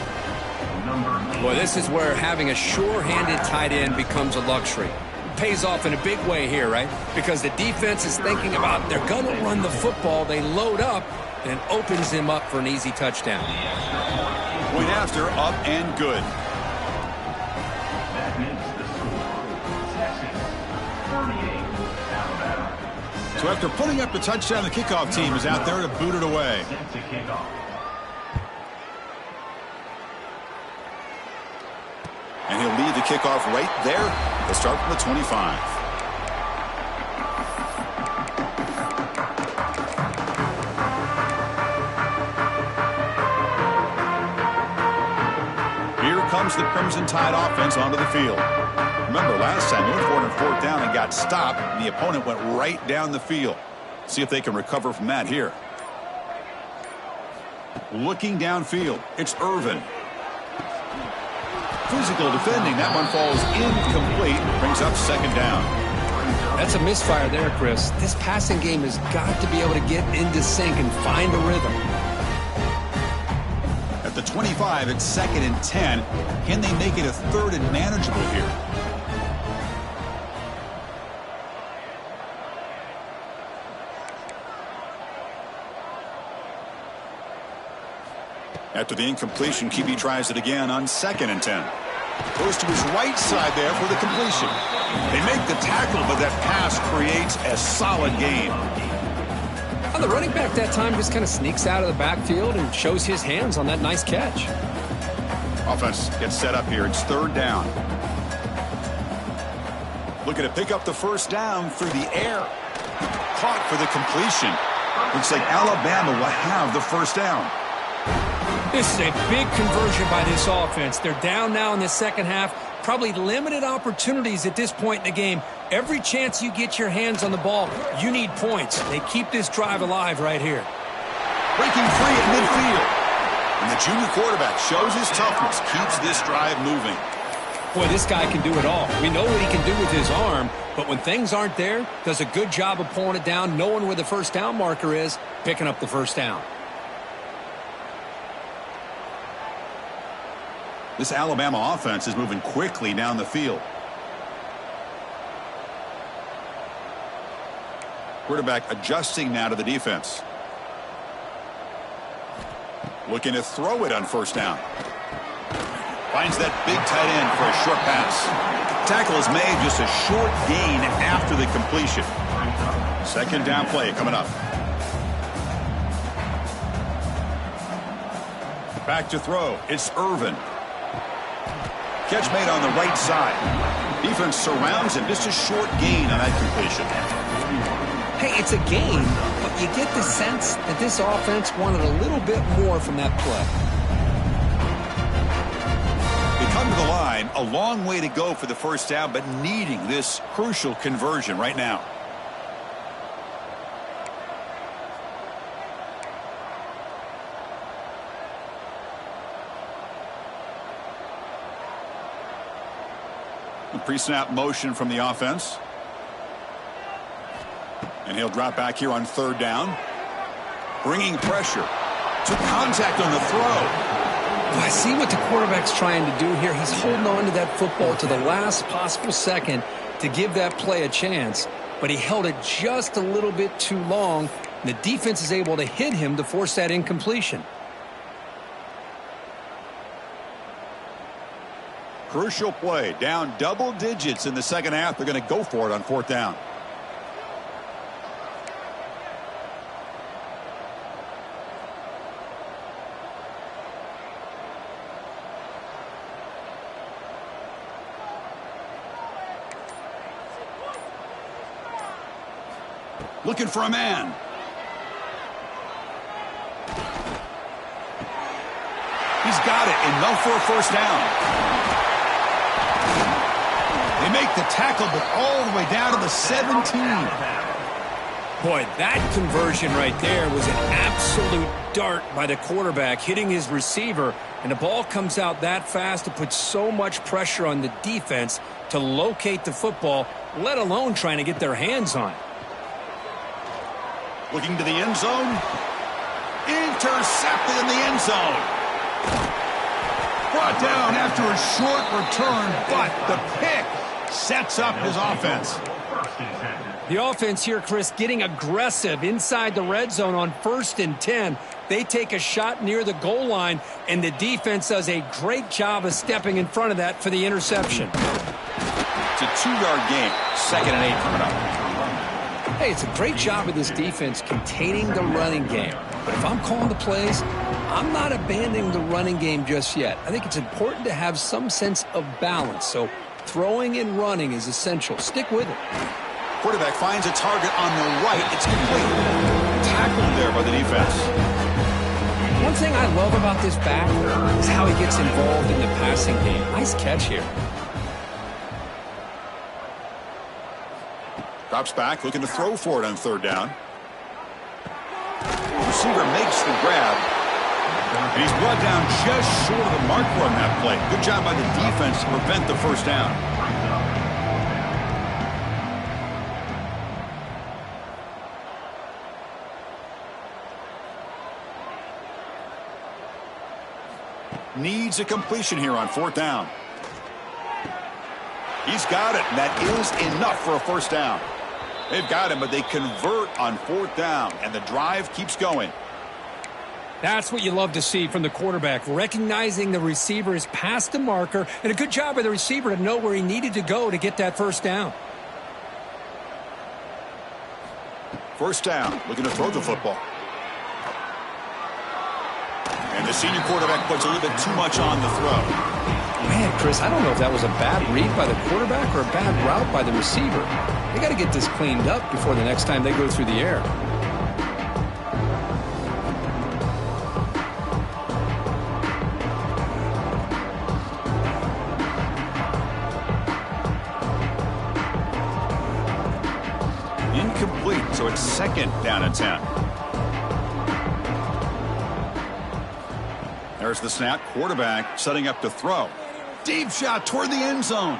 Boy, this is where having a sure-handed tight end becomes a luxury. It pays off in a big way here, right? Because the defense is thinking about they're going to run the football. They load up, and it opens him up for an easy touchdown. Point after, up and good. So after putting up the touchdown, the kickoff team is out there to boot it away. And he'll lead the kickoff right there. They'll start from the 25. Here comes the Crimson Tide offense onto the field. Remember, last time they went for it on 4th down and got stopped, and the opponent went right down the field. See if they can recover from that here. Looking downfield, it's Irvin. Physical defending. That one falls incomplete. Brings up 2nd down. That's a misfire there, Chris. This passing game has got to be able to get into sync and find a rhythm. At the 25, it's 2nd and 10. Can they make it a 3rd and manageable here? After the incompletion, QB tries it again on 2nd and 10. Goes to his right side there for the completion. They make the tackle, but that pass creates a solid gain. Well, the running back that time just kind of sneaks out of the backfield and shows his hands on that nice catch. Offense gets set up here. It's 3rd down. Looking to pick up the first down through the air. Caught for the completion. Looks like Alabama will have the first down. This is a big conversion by this offense. They're down now in the second half. Probably limited opportunities at this point in the game. Every chance you get your hands on the ball, you need points. They keep this drive alive right here. Breaking free at midfield. And the junior quarterback shows his toughness, keeps this drive moving. Boy, this guy can do it all. We know what he can do with his arm, but when things aren't there, does a good job of pulling it down, knowing where the first down marker is, picking up the first down. This Alabama offense is moving quickly down the field. Quarterback adjusting now to the defense. Looking to throw it on first down. Finds that big tight end for a short pass. Tackle is made, just a short gain after the completion. Second down play coming up. Back to throw. It's Irvin. Catch made on the right side. Defense surrounds him. Just a short gain on that completion. Hey, it's a gain, but you get the sense that this offense wanted a little bit more from that play. They come to the line, a long way to go for the first down, but needing this crucial conversion right now. Pre-snap motion from the offense. And he'll drop back here on third down. Bringing pressure. Took contact on the throw. Well, I see what the quarterback's trying to do here. He's holding on to that football to the last possible second to give that play a chance. But he held it just a little bit too long. And the defense is able to hit him to force that incompletion. Crucial play. Down double digits in the second half. They're going to go for it on fourth down. Looking for a man. He's got it. Enough for a first down. They make the tackle, but all the way down to the 17. Boy, that conversion right there was an absolute dart by the quarterback, hitting his receiver, and the ball comes out that fast to put so much pressure on the defense to locate the football, let alone trying to get their hands on it. Looking to the end zone. Intercepted in the end zone. Brought down after a short return, but the pick sets up his offense. The offense here, Chris, getting aggressive inside the red zone on 1st and 10. They take a shot near the goal line, and the defense does a great job of stepping in front of that for the interception. It's a 2-yard gain. 2nd and 8 coming up. Hey, it's a great job of this defense containing the running game. But if I'm calling the plays, I'm not abandoning the running game just yet. I think it's important to have some sense of balance. So throwing and running is essential. Stick with it. Quarterback finds a target on the right. It's complete. Tackled there by the defense. One thing I love about this back is how he gets involved in the passing game. Nice catch here. Drops back, looking to throw for it on third down. Receiver makes the grab. And he's brought down just short of the marker on that play. Good job by the defense to prevent the first down. Needs a completion here on fourth down. He's got it, and that is enough for a first down. They've got him, but they convert on fourth down, and the drive keeps going. That's what you love to see from the quarterback, recognizing the receiver is past the marker, and a good job by the receiver to know where he needed to go to get that first down. First down, looking to throw the football. And the senior quarterback puts a little bit too much on the throw. Man, Chris, I don't know if that was a bad read by the quarterback or a bad route by the receiver. They got to get this cleaned up before the next time they go through the air. Incomplete, so it's 2nd down and 10. There's the snap. Quarterback setting up to throw. Deep shot toward the end zone.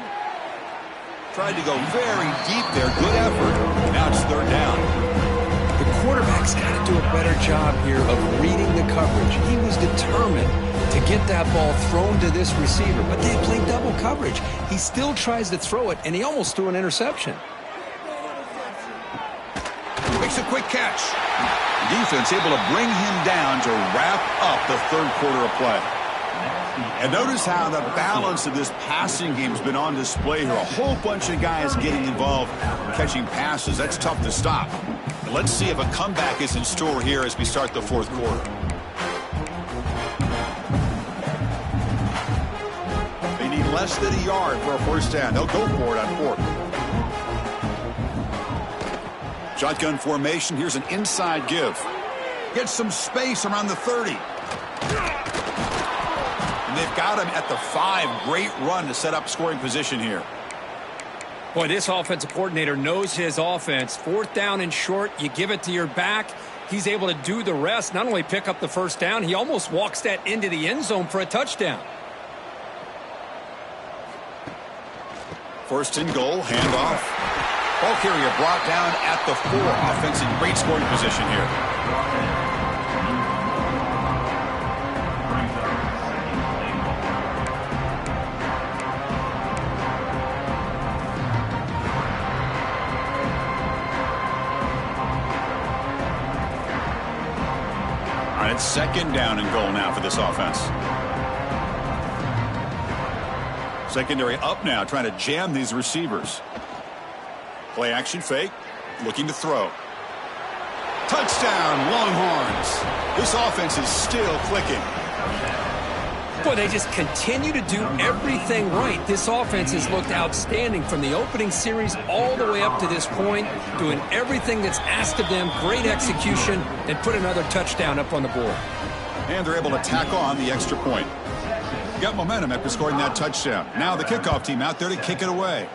Tried to go very deep there. Good effort. Now it's third down. The quarterback's got to do a better job here of reading the coverage. He was determined to get that ball thrown to this receiver, but they play double coverage. He still tries to throw it, and he almost threw an interception. Makes a quick catch. Defense able to bring him down to wrap up the third quarter of play. And notice how the balance of this passing game has been on display here. A whole bunch of guys getting involved, catching passes. That's tough to stop. And let's see if a comeback is in store here as we start the fourth quarter. They need less than a yard for a first down. They'll go for it on fourth. Shotgun formation. Here's an inside give. Gets some space around the 30. And they've got him at the 5. Great run to set up scoring position here. Boy, this offensive coordinator knows his offense. Fourth down and short, you give it to your back. He's able to do the rest, not only pick up the first down, he almost walks that into the end zone for a touchdown. First and goal, handoff. Ball carrier brought down at the 4. Offense in great scoring position here. All right, it's second down and goal now for this offense. Secondary up now, trying to jam these receivers. Play action fake, looking to throw. Touchdown, Longhorns. This offense is still clicking. Boy, they just continue to do everything right. This offense has looked outstanding from the opening series all the way up to this point, doing everything that's asked of them, great execution, and put another touchdown up on the board. And they're able to tack on the extra point. Got momentum after scoring that touchdown. Now the kickoff team out there to kick it away.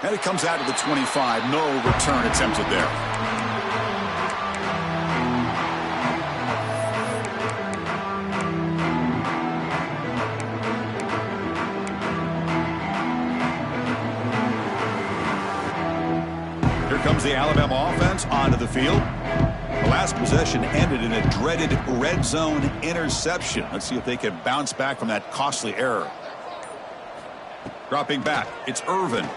And it comes out to the 25. No return attempted there. Here comes the Alabama offense onto the field. The last possession ended in a dreaded red zone interception. Let's see if they can bounce back from that costly error. Dropping back, it's Irvin.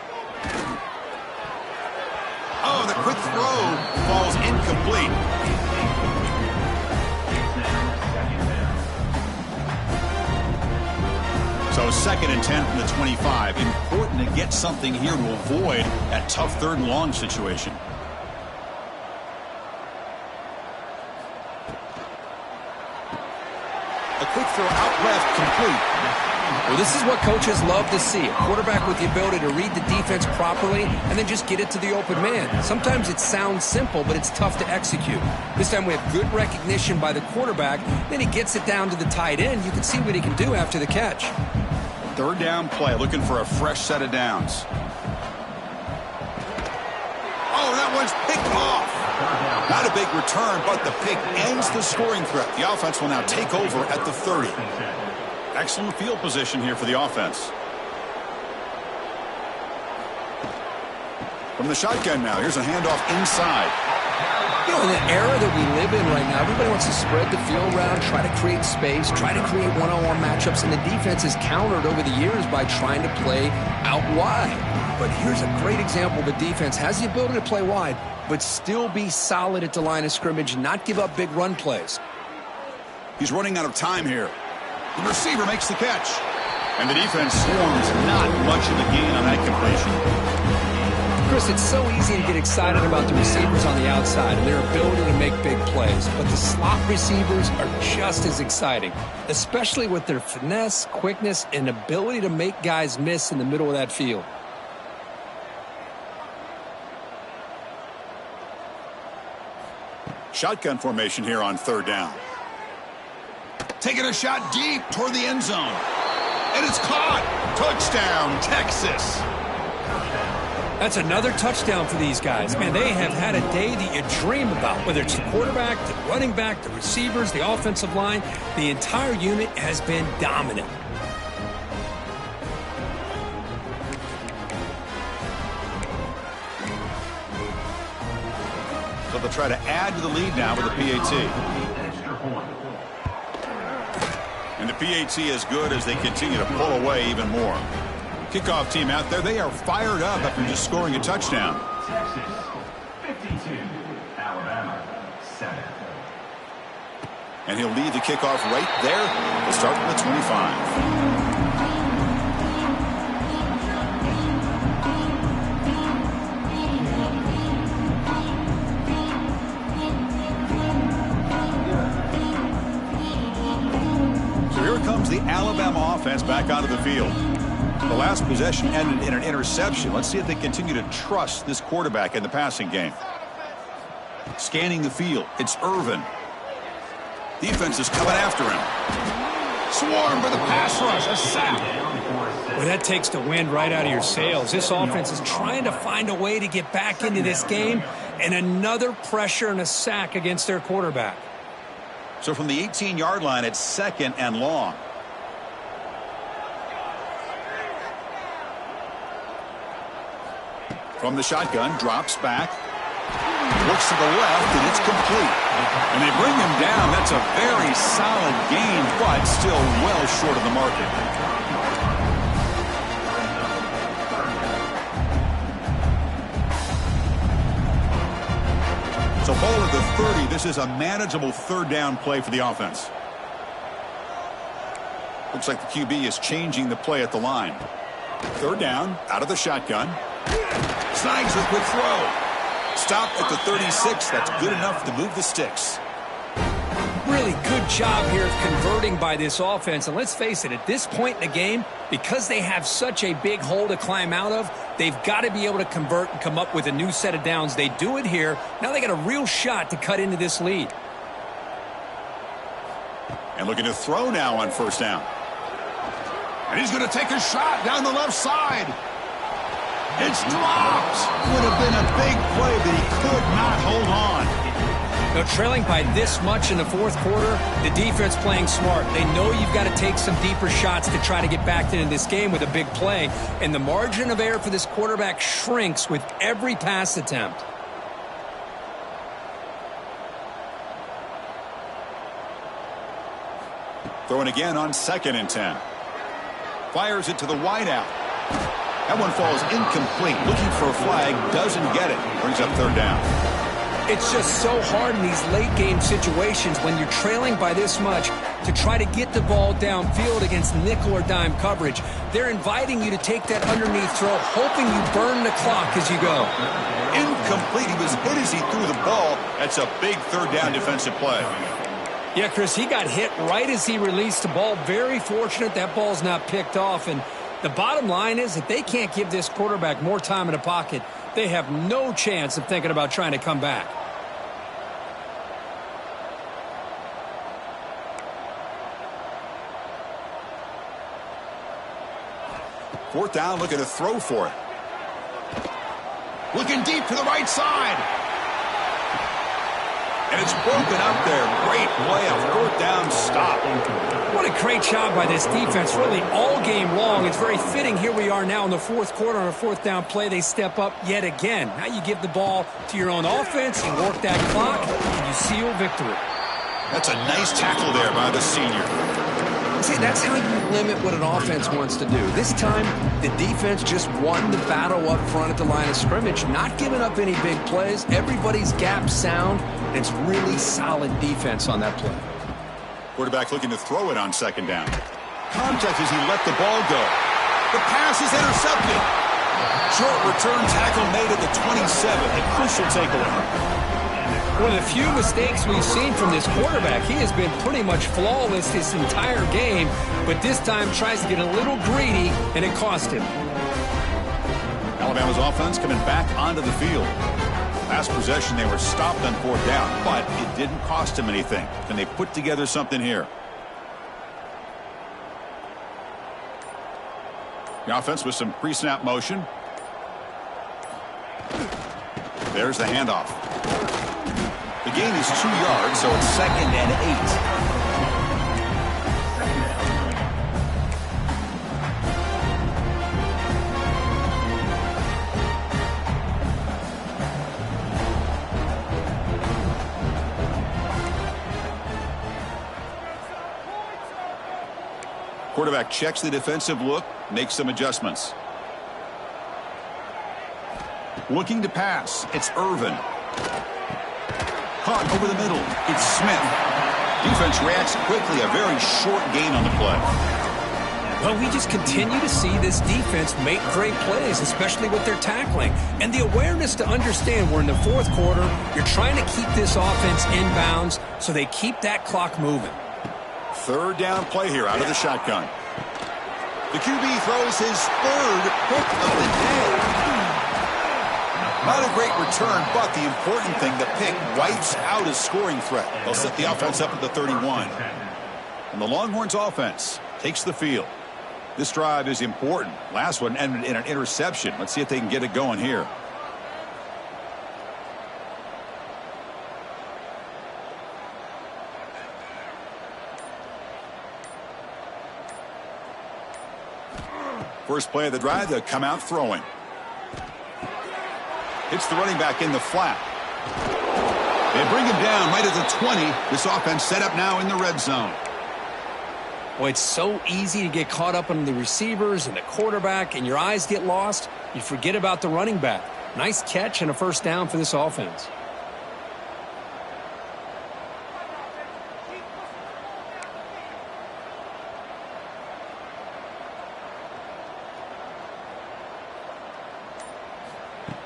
Oh, the quick throw falls incomplete. So second and 10 from the 25. Important to get something here to avoid that tough third and long situation. A quick throw out left, complete. Well, this is what coaches love to see. A quarterback with the ability to read the defense properly and then just get it to the open man. Sometimes it sounds simple, but it's tough to execute. This time we have good recognition by the quarterback. Then he gets it down to the tight end. You can see what he can do after the catch. Third down play, looking for a fresh set of downs. Oh, that one's picked off. Not a big return, but the pick ends the scoring threat. The offense will now take over at the 30. Excellent field position here for the offense. From the shotgun now, here's a handoff inside. You know, in the era that we live in right now, everybody wants to spread the field around, try to create space, try to create one-on-one matchups, and the defense is countered over the years by trying to play out wide. But here's a great example. The defense has the ability to play wide, but still be solid at the line of scrimmage and not give up big run plays. He's running out of time here. The receiver makes the catch. And the defense swarms not much of a gain on that completion. Chris, it's so easy to get excited about the receivers on the outside and their ability to make big plays. But the slot receivers are just as exciting, especially with their finesse, quickness, and ability to make guys miss in the middle of that field. Shotgun formation here on third down. Taking a shot deep toward the end zone. And it's caught. Touchdown, Texas. That's another touchdown for these guys. Man, they have had a day that you dream about, whether it's the quarterback, the running back, the receivers, the offensive line. The entire unit has been dominant. So they'll try to add to the lead now with a PAT. And the PAT is good as they continue to pull away even more. Kickoff team out there, they are fired up after just scoring a touchdown. Texas, 52, Alabama, 7. And he'll lead the kickoff right there. We'll start from the 25. The Alabama offense back onto the field. The last possession ended in an interception. Let's see if they continue to trust this quarterback in the passing game. Scanning the field. It's Irvin. Defense is coming after him. Swarm for the pass rush. A sack. Well, that takes the wind right out of your sails. This offense is trying to find a way to get back into this game, and another pressure and a sack against their quarterback. So from the 18-yard line, it's 2nd and long. From the shotgun, drops back, looks to the left, and it's complete. And they bring him down. That's a very solid gain, but still well short of the market. So ball at the 30. This is a manageable 3rd down play for the offense. Looks like the QB is changing the play at the line. 3rd down, out of the shotgun. Snags a quick throw. Stop at the 36. That's good enough to move the sticks. Really good job here of converting by this offense. And let's face it, at this point in the game, because they have such a big hole to climb out of, they've got to be able to convert and come up with a new set of downs. They do it here. Now they got a real shot to cut into this lead. And looking to throw now on 1st down. And he's going to take a shot down the left side. It's dropped. Would have been a big play, but he could not hold on. Now, trailing by this much in the 4th quarter, the defense playing smart. They know you've got to take some deeper shots to try to get back into this game with a big play. And the margin of error for this quarterback shrinks with every pass attempt. Throwing again on 2nd and 10. Fires it to the wideout. That one falls incomplete. Looking for a flag. Doesn't get it. Brings up 3rd down. It's just so hard in these late-game situations when you're trailing by this much to try to get the ball downfield against nickel or dime coverage. They're inviting you to take that underneath throw, hoping you burn the clock as you go. Incomplete. He was hit as he threw the ball. That's a big 3rd down defensive play. Yeah, Chris, he got hit right as he released the ball. Very fortunate that ball's not picked off. And the bottom line is that they can't give this quarterback more time in the pocket. They have no chance of thinking about trying to come back. Fourth down, looking to throw for it. Looking deep to the right side. And it's broken up there. Great play, a 4th down stop. What a great job by this defense, really all game long. It's very fitting. Here we are now in the 4th quarter on a 4th down play. They step up yet again. Now you give the ball to your own offense, you work that clock, and you seal victory. That's a nice tackle there by the senior. See, that's how you limit what an offense wants to do. This time, the defense just won the battle up front at the line of scrimmage, not giving up any big plays. Everybody's gap sound, and it's really solid defense on that play. Quarterback looking to throw it on 2nd down. Contact as he let the ball go. The pass is intercepted. Short return tackle made at the 27. A crucial takeaway. One of the few mistakes we've seen from this quarterback. He has been pretty much flawless this entire game, but this time tries to get a little greedy, and it cost him. Alabama's offense coming back onto the field. Last possession, they were stopped on 4th down, but it didn't cost him anything. Can they put together something here? The offense with some pre-snap motion. There's the handoff. The gain is 2 yards, so it's 2nd and 8. Quarterback checks the defensive look, makes some adjustments. Looking to pass. It's Irvin. Caught over the middle. It's Smith. Defense reacts quickly. A very short gain on the play. Well, we just continue to see this defense make great plays, especially with their tackling. And the awareness to understand we're in the fourth quarter, you're trying to keep this offense inbounds so they keep that clock moving. Third down play here out of the shotgun. The QB throws his third pick of the day. Not a great return, but the important thing, the pick wipes out a scoring threat. They'll set the offense up at the 31. And the Longhorns offense takes the field. This drive is important. Last one ended in an interception. Let's see if they can get it going here. First play of the drive, they'll come out throwing. It's the running back in the flat. They bring him down right at the 20. This offense set up now in the red zone. Well, it's so easy to get caught up on the receivers and the quarterback, and your eyes get lost. You forget about the running back. Nice catch and a first down for this offense.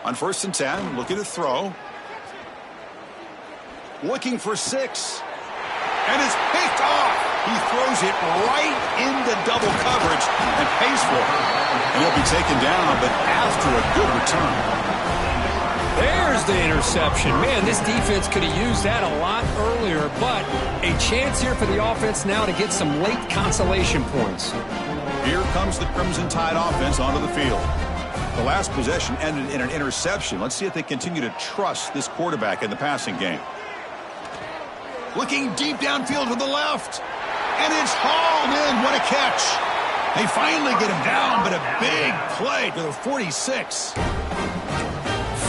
On 1st and 10, looking to throw. Looking for 6. And it's picked off. He throws it right into double coverage and pays for it. And he'll be taken down, but after a good return. There's the interception. Man, this defense could have used that a lot earlier, but a chance here for the offense now to get some late consolation points. Here comes the Crimson Tide offense onto the field. The last possession ended in an interception. Let's see if they continue to trust this quarterback in the passing game. Looking deep downfield to the left. And it's hauled in. What a catch. They finally get him down, but a big play to the 46.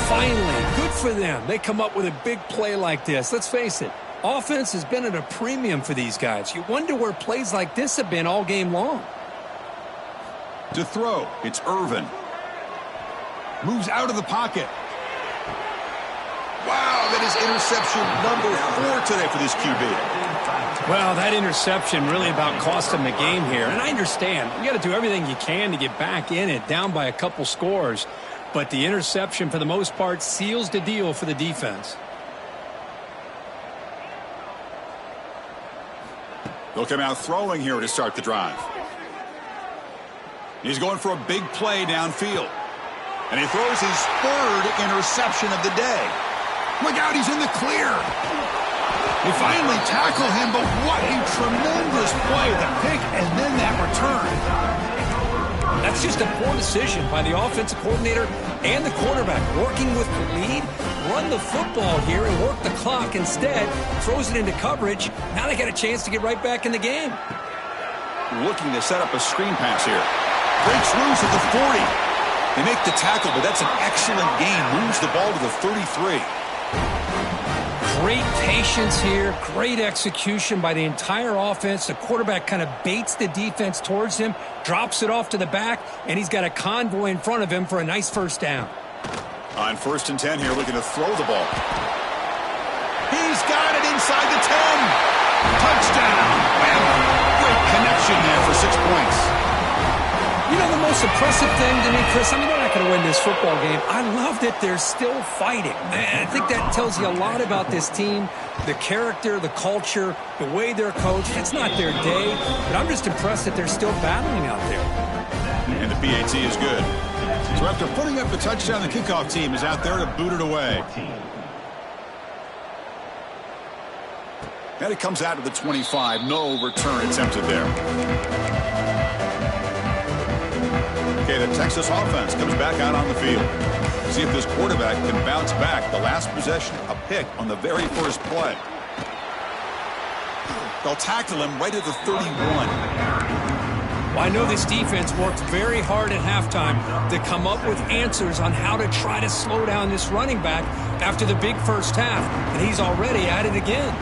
Finally, good for them. They come up with a big play like this. Let's face it, offense has been at a premium for these guys. You wonder where plays like this have been all game long. To throw, it's Irvin. Moves out of the pocket. Wow, that is interception number 4 today for this QB. Well, that interception really about cost him the game here. And I understand. You got to do everything you can to get back in it, down by a couple scores. But the interception, for the most part, seals the deal for the defense. They'll come out throwing here to start the drive. He's going for a big play downfield. And he throws his 3rd interception of the day. Look out, he's in the clear. They finally tackle him, but what a tremendous play. The pick and then that return. That's just a poor decision by the offensive coordinator and the quarterback. Working with the lead, run the football here and work the clock. Instead, throws it into coverage. Now they got a chance to get right back in the game. Looking to set up a screen pass here. Breaks loose at the 40. They make the tackle, but that's an excellent gain. Moves the ball to the 33. Great patience here. Great execution by the entire offense. The quarterback kind of baits the defense towards him, drops it off to the back, and he's got a convoy in front of him for a nice first down. On 1st and 10 here, looking to throw the ball. He's got it inside the 10. Touchdown. Wow. Great connection there for 6 points. You know, the most impressive thing to me, Chris, I mean, they're not going to win this football game. I love that they're still fighting. And I think that tells you a lot about this team, the character, the culture, the way they're coached. It's not their day, but I'm just impressed that they're still battling out there. And the PAT is good. So after putting up the touchdown, the kickoff team is out there to boot it away. And it comes out to the 25. No return attempted there. Okay, the Texas offense comes back out on the field. See if this quarterback can bounce back. The last possession, a pick on the very first play. They'll tackle him right at the 31. Well, I know this defense worked very hard at halftime to come up with answers on how to try to slow down this running back after the big first half, and he's already at it again.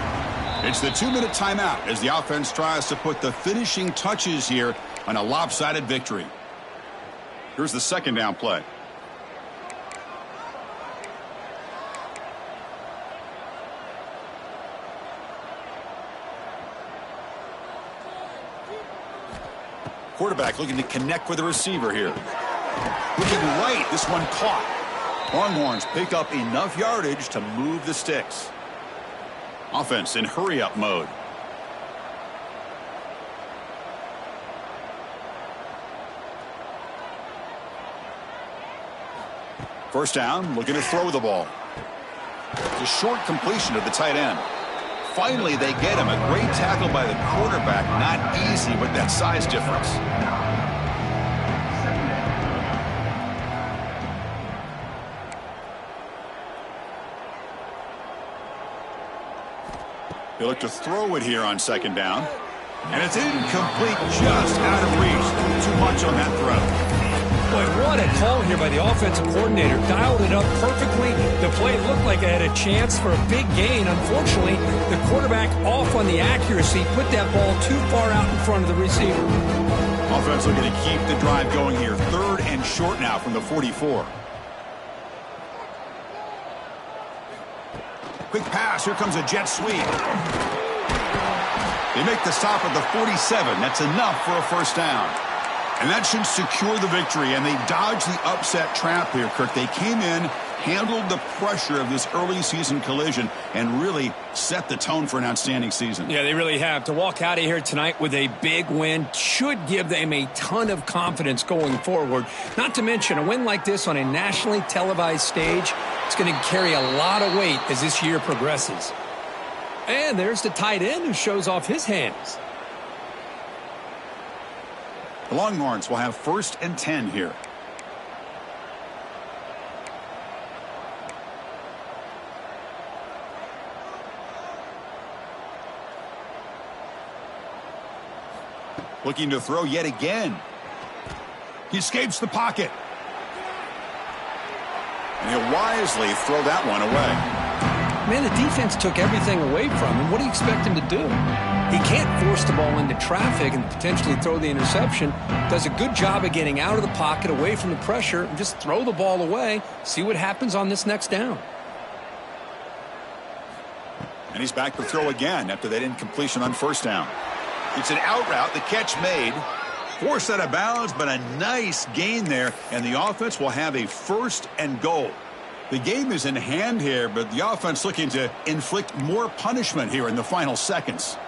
It's the 2-minute timeout as the offense tries to put the finishing touches here on a lopsided victory. Here's the second down play. Quarterback looking to connect with the receiver here. Looking right, this one caught. Longhorns pick up enough yardage to move the sticks. Offense in hurry-up mode. First down, looking to throw the ball. It's a short completion to the tight end. Finally, they get him. A great tackle by the quarterback. Not easy with that size difference. They look to throw it here on second down. And it's incomplete, just out of reach. Too much on that throw. Boy, what a call here by the offensive coordinator. Dialed it up perfectly. The play looked like it had a chance for a big gain. Unfortunately, the quarterback off on the accuracy, put that ball too far out in front of the receiver. Offense looking to keep the drive going here. Third and short now from the 44. Quick pass. Here comes a jet sweep. They make the stop at the 47. That's enough for a first down. And that should secure the victory, and they dodged the upset trap here, Kirk. They came in, handled the pressure of this early season collision, and really set the tone for an outstanding season. Yeah, they really have. To walk out of here tonight with a big win should give them a ton of confidence going forward. Not to mention, a win like this on a nationally televised stage, it's going to carry a lot of weight as this year progresses. And there's the tight end who shows off his hands. The Longhorns will have first and 10 here. Looking to throw yet again. He escapes the pocket. And he'll wisely throw that one away. Man, the defense took everything away from him. What do you expect him to do? He can't force the ball into traffic and potentially throw the interception. Does a good job of getting out of the pocket, away from the pressure, and just throw the ball away. See what happens on this next down. And he's back to throw again after that incompletion on first down. It's an out route. The catch made. Forced out of bounds, but a nice gain there. And the offense will have a first and goal. The game is in hand here, but the offense looking to inflict more punishment here in the final seconds.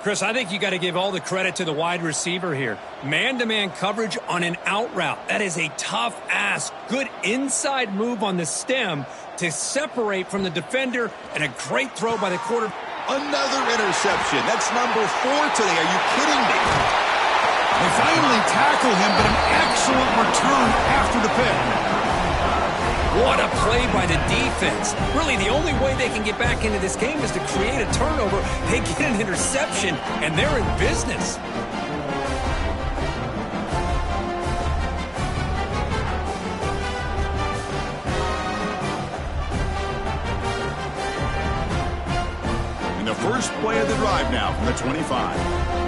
Chris, I think you got to give all the credit to the wide receiver here. Man-to-man coverage on an out route. That is a tough ask. Good inside move on the stem to separate from the defender, and a great throw by the quarterback. Another interception. That's number 4 today. Are you kidding me? They finally tackle him, but an excellent return after the pick. What a play by the defense. Really, the only way they can get back into this game is to create a turnover. They get an interception, and they're in business. And the first play of the drive now from the 25.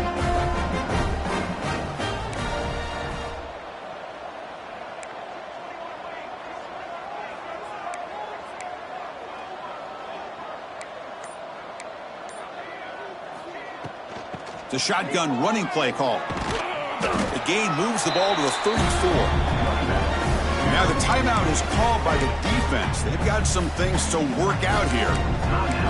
The shotgun running play call. The gain moves the ball to the 34. Now the timeout is called by the defense. They've got some things to work out here.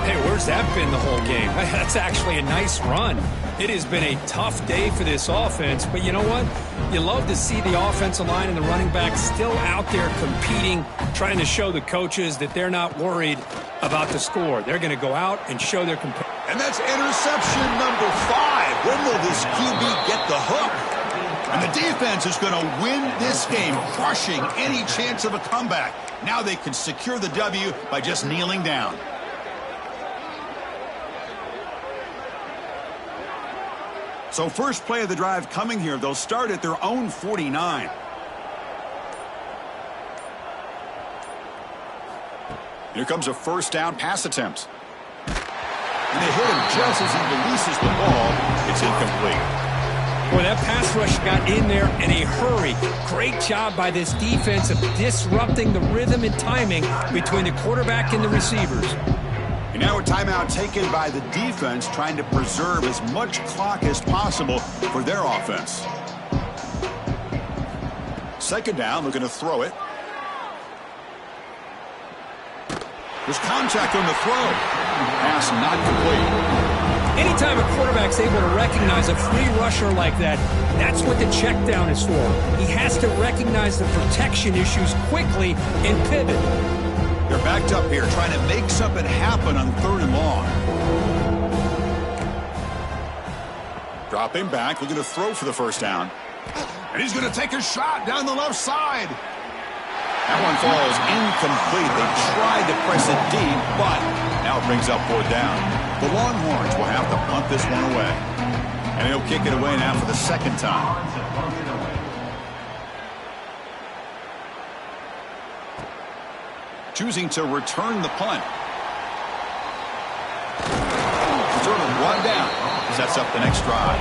Hey, where's that been the whole game? That's actually a nice run. It has been a tough day for this offense, but you know what? You love to see the offensive line and the running back still out there competing, trying to show the coaches that they're not worried about the score. They're going to go out and show their competition. And that's interception number 5. When will this QB get the hook? And the defense is going to win this game, crushing any chance of a comeback. Now they can secure the W by just kneeling down. So first play of the drive coming here. They'll start at their own 49. Here comes a first down pass attempt. And they hit him just as he releases the ball. It's incomplete. Boy, that pass rush got in there in a hurry. Great job by this defense of disrupting the rhythm and timing between the quarterback and the receivers. And now a timeout taken by the defense, trying to preserve as much clock as possible for their offense. Second down, looking to throw it. There's contact on the throw. Pass not complete. Anytime a quarterback's able to recognize a free rusher like that, that's what the check down is for. He has to recognize the protection issues quickly and pivot. They're backed up here, trying to make something happen on 3rd and long. Dropping back, looking to throw for the first down. And he's going to take a shot down the left side. That one falls incomplete. They tried to press it deep, but now it brings up 4th down. The Longhorns will have to punt this one away. And he'll kick it away now for the second time. Choosing to return the punt. Sort of one down. Sets up the next drive.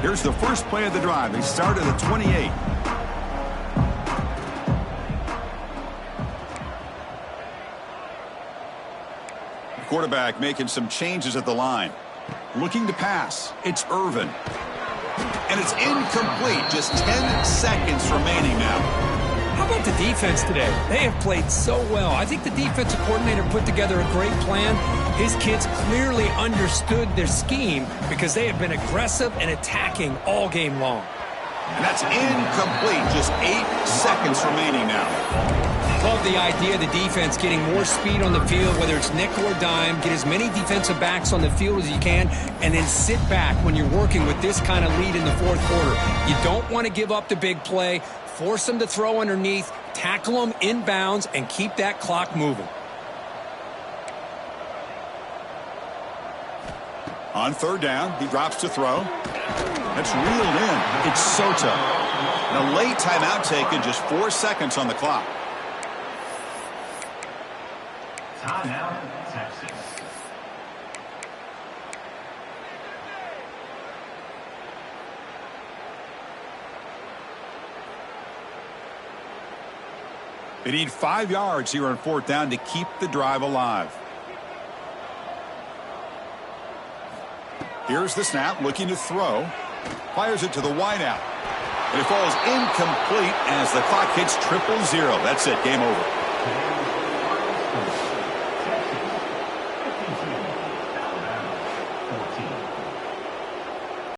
Here's the first play of the drive. They start at the 28. The quarterback making some changes at the line. Looking to pass. It's Irvin. And it's incomplete. Just 10 seconds remaining now. How about the defense today? They have played so well. I think the defensive coordinator put together a great plan. His kids clearly understood their scheme because they have been aggressive and attacking all game long. And that's incomplete. Just 8 seconds remaining now. Love the idea of the defense getting more speed on the field, whether it's nickel or dime. Get as many defensive backs on the field as you can, and then sit back when you're working with this kind of lead in the 4th quarter. You don't want to give up the big play. Force them to throw underneath, tackle them inbounds, and keep that clock moving. On 3rd down, he drops to throw. That's reeled in. It's Soto. And a late timeout taken, just 4 seconds on the clock. Timeout, Texas. They need 5 yards here on 4th down to keep the drive alive. Here's the snap, looking to throw. Fires it to the wideout. And it falls incomplete as the clock hits 000. That's it, game over.